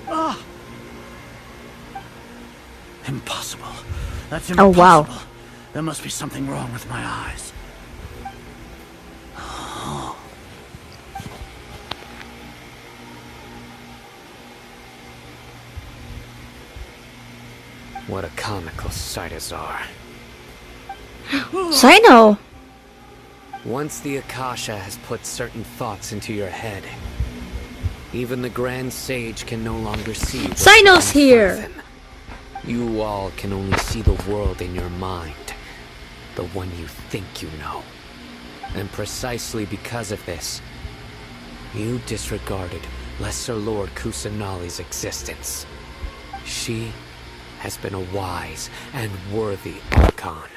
Ah! Impossible. That's impossible. Oh, wow. There must be something wrong with my eyes. What a comical sight, Azar. Sino! Once the Akasha has put certain thoughts into your head, even the Grand Sage can no longer see what's Sino's in here! front of him. You all can only see the world in your mind, the one you think you know. And precisely because of this, you disregarded Lesser Lord Kusanali's existence. She has been a wise and worthy Archon.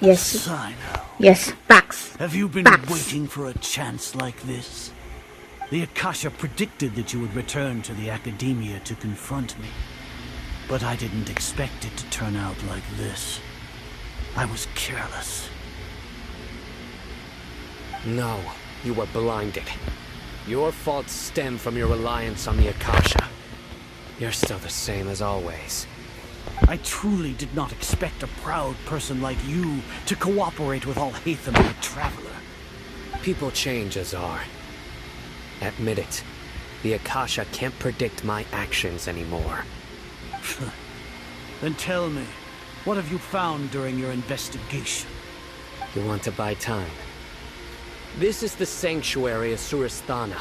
Yes. Sino. Yes, facts. Have you been Facts. waiting for a chance like this? The Akasha predicted that you would return to the Academia to confront me. But I didn't expect it to turn out like this. I was careless. No, you were blinded. Your faults stem from your reliance on the Akasha. You're still the same as always. I truly did not expect a proud person like you to cooperate with Alhaitham and the Traveler. People change, Azar. Admit it. The Akasha can't predict my actions anymore. Then tell me, what have you found during your investigation? You want to buy time? This is the sanctuary of Surasthana.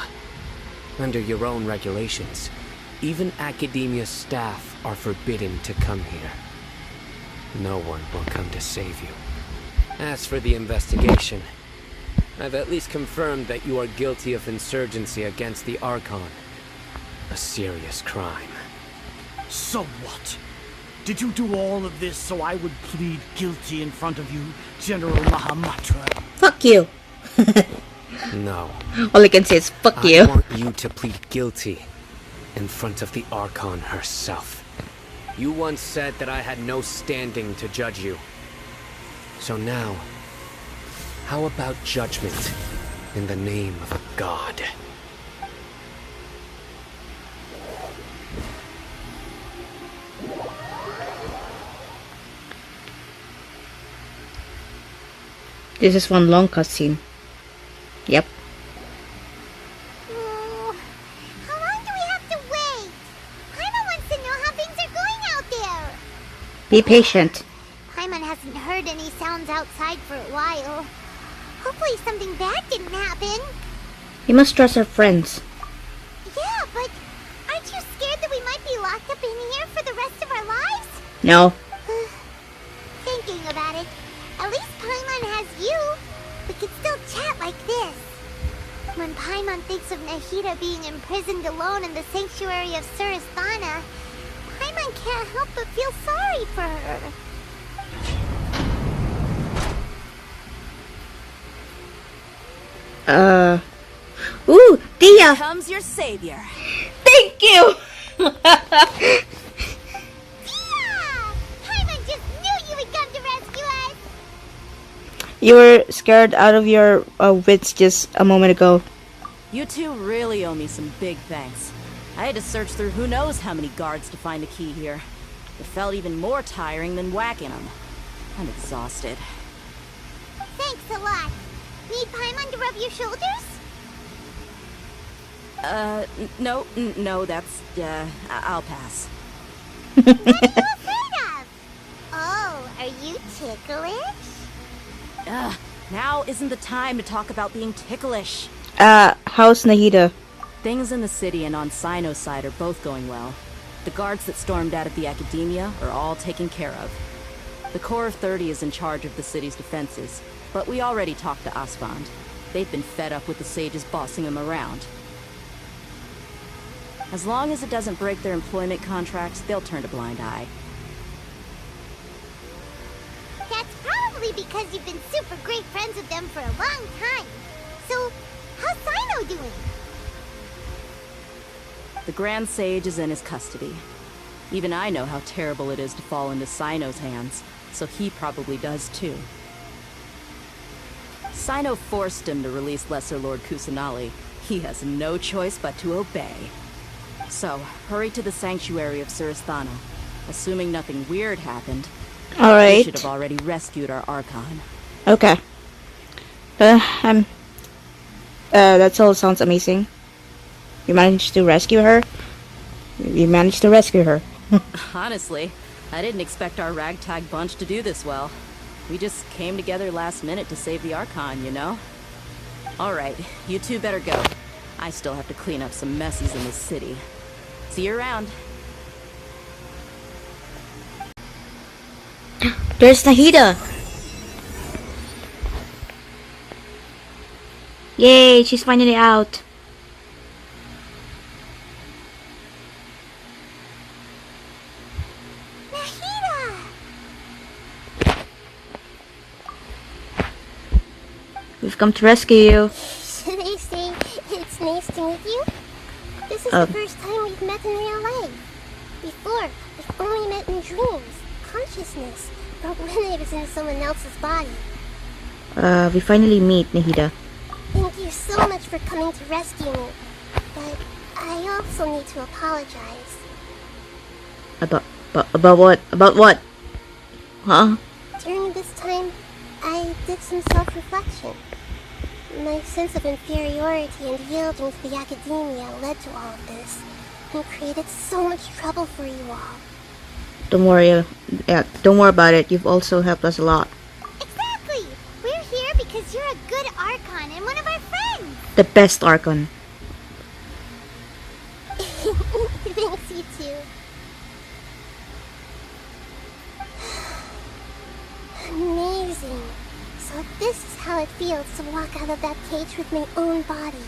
Under your own regulations, even Academia staff are forbidden to come here. No one will come to save you. As for the investigation, I've at least confirmed that you are guilty of insurgency against the Archon. A serious crime. So what? Did you do all of this so I would plead guilty in front of you, General Mahamatra? Fuck you. No. All I can say is fuck you. I want you to plead guilty in front of the Archon herself. You once said that I had no standing to judge you. So now, how about judgment in the name of a god? This is one long cutscene. Yep. Oh, how long do we have to wait? Paimon wants to know how things are going out there. Be patient. Paimon hasn't heard any sounds outside for a while. Hopefully something bad didn't happen. You must trust our friends. Yeah, but aren't you scared that we might be locked up in here for the rest of our lives? No. Thinking about it, at least Paimon has you. We could still chat like this. When Paimon thinks of Nahida being imprisoned alone in the sanctuary of Surasthana, Paimon can't help but feel sorry for her. Ooh, Dia! Here comes your savior. Thank you! Paimon just knew you would come to rescue us! You were scared out of your wits just a moment ago. You two really owe me some big thanks. I had to search through who knows how many guards to find a key here. It felt even more tiring than whacking them. I'm exhausted. Thanks a lot. Need Paimon to rub your shoulders? No, that's, I'll pass. What are you afraid of? Oh, are you ticklish? Ugh, now isn't the time to talk about being ticklish. How's Nahida? Things in the city and on Sino's side are both going well. The guards that stormed out of the Academia are all taken care of. The Corps of 30 is in charge of the city's defenses, but we already talked to Asfand. They've been fed up with the sages bossing them around. As long as it doesn't break their employment contracts, they'll turn a blind eye. That's probably because you've been super great friends with them for a long time. So, how's Sino doing? The Grand Sage is in his custody. Even I know how terrible it is to fall into Sino's hands, so he probably does too. Sino forced him to release Lesser Lord Kusanali. He has no choice but to obey. So, hurry to the sanctuary of Surasthana. Assuming nothing weird happened, Alright. we should have already rescued our Archon. Okay. That all sounds amazing. You managed to rescue her? You managed to rescue her. Honestly, I didn't expect our ragtag bunch to do this well. We just came together last minute to save the Archon, you know? Alright, you two better go. I still have to clean up some messes in the city. See you around. There's Nahida! Yay, she's finally out. Nahida! We've come to rescue you. Should I say it's nice to meet you? This is the first time we've met in real life. Before, we've only met in dreams, consciousness, or when I was in someone else's body. We finally meet, Nahida. Thank you so much for coming to rescue me. But I also need to apologize. About what? About what? Huh? During this time, I did some self-reflection. My sense of inferiority and yielding to the academia led to all of this, and created so much trouble for you all. Don't worry. Don't worry about it. You've also helped us a lot. Exactly! We're here because you're a good Archon and one of our friends! The best Archon. Thanks, you too. Amazing. So this is how it feels to walk out of that cage with my own body.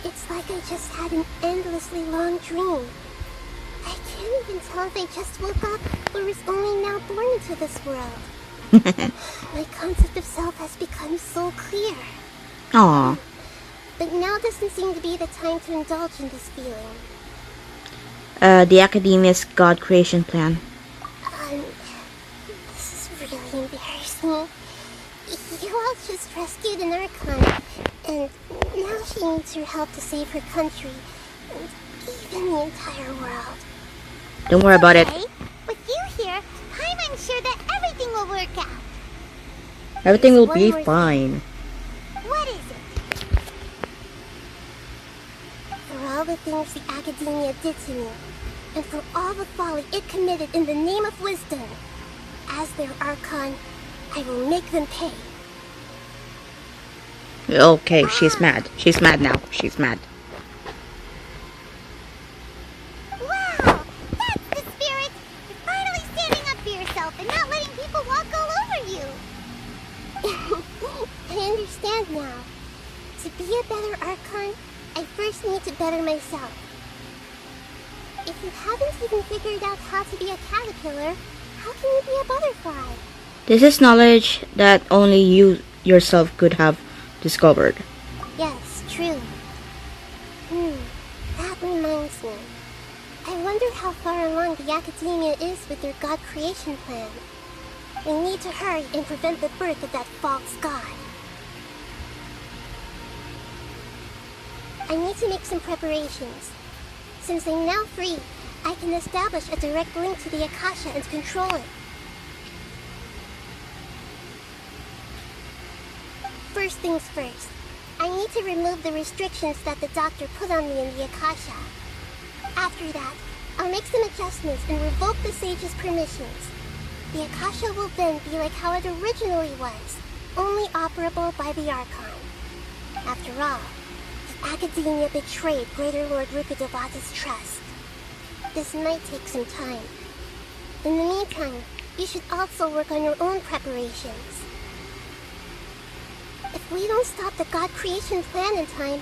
It's like I just had an endlessly long dream. I can't even tell if I just woke up or was only now born into this world. My concept of self has become so clear. Aww. But now doesn't seem to be the time to indulge in this feeling. The Academia's God creation plan. This is really embarrassing. You all just rescued an Archon, and now she needs your help to save her country, and even the entire world. Don't worry about it. With you here, I'm sure that everything will work out. Everything will There's be one more fine. What is it? For all the things the Academia did to me, and for all the folly it committed in the name of wisdom, as their Archon, I will make them pay. Okay, she's mad. She's mad now. She's mad. Wow! That's the spirit! You're finally standing up for yourself and not letting people walk all over you! I understand now. To be a better Archon, I first need to better myself. If you haven't even figured out how to be a caterpillar, how can you be a butterfly? This is knowledge that only you yourself could have discovered. Yes, true. That reminds me. I wonder how far along the Academia is with their God creation plan. We need to hurry and prevent the birth of that false god. I need to make some preparations. Since I'm now free, I can establish a direct link to the Akasha and control it. First things first, I need to remove the restrictions that the doctor put on me in the Akasha. After that, I'll make some adjustments and revoke the sage's permissions. The Akasha will then be like how it originally was, only operable by the Archon. After all, the Academia betrayed Greater Lord Rukudevata's trust. This might take some time. In the meantime, you should also work on your own preparations. If we don't stop the God creation plan in time,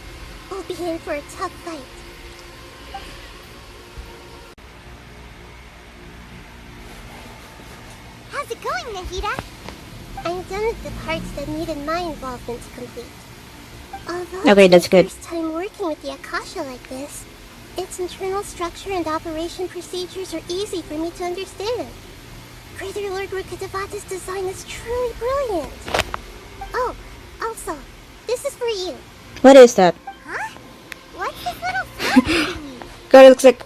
we'll be in for a tough fight. How's it going, Nahida? I've done the parts that needed my involvement to complete. Although Okay, that's good. it's my first time working with the Akasha like this, its internal structure and operation procedures are easy for me to understand. Greater Lord Rukkhadevata's design is truly brilliant. Oh, also, this is for you. What is that? Huh? What's this little flower thingy? God, it looks like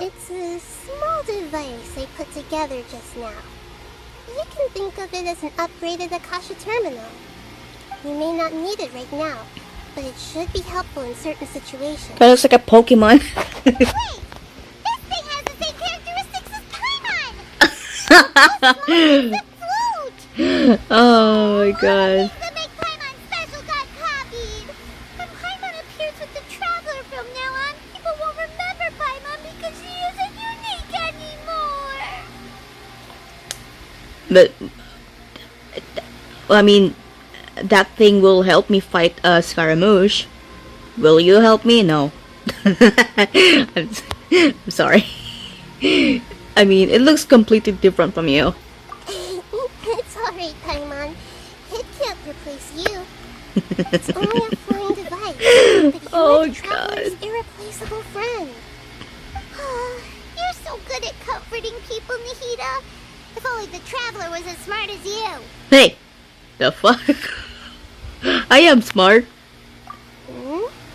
It's a small device I put together just now. You can think of it as an upgraded Akasha terminal. You may not need it right now, but it should be helpful in certain situations. God, it looks like a Pokemon. Wait! This thing has the same characteristics as Paimon! Oh my god. The Make Paimon special got copied! When Paimon appears with the Traveler from now on, people won't remember Paimon because she isn't unique anymore! But I mean, that thing will help me fight Scaramouche. Will you help me? No. I'm sorry. I mean, it looks completely different from you. It's alright, Paimon. It can't replace you. It's only a flying device. But Oh, the Traveler's irreplaceable friend. You're so good at comforting people, Nahida. If only the Traveler was as smart as you. Hey! The fuck? I am smart.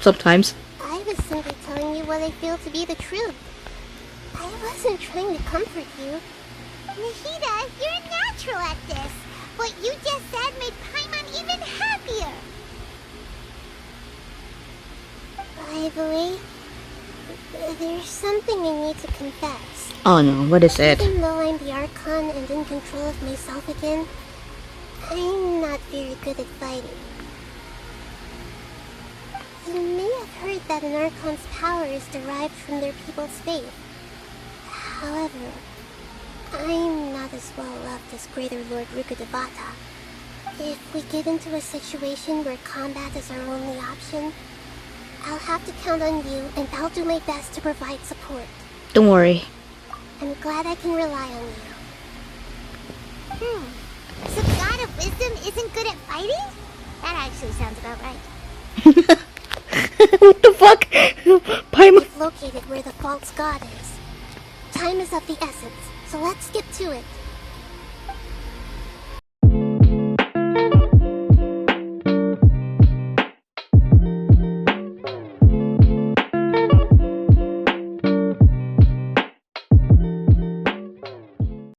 Sometimes. I was simply telling you what I feel to be the truth. I wasn't trying to comfort you. Nahida, you're natural at this. What you just said made Paimon even happier. By the way, there's something I need to confess. Oh no, what is it? Even though I'm the Archon and in control of myself again, I'm not very good at fighting. You may have heard that an Archon's power is derived from their people's faith. However, I'm not as well loved as Greater Lord Rukkhadevata. If we get into a situation where combat is our only option, I'll have to count on you, and I'll do my best to provide support. Don't worry. I'm glad I can rely on you. So God of Wisdom isn't good at fighting? That actually sounds about right. What the fuck? We've located where the false god is. Time is of the essence, so let's skip to it.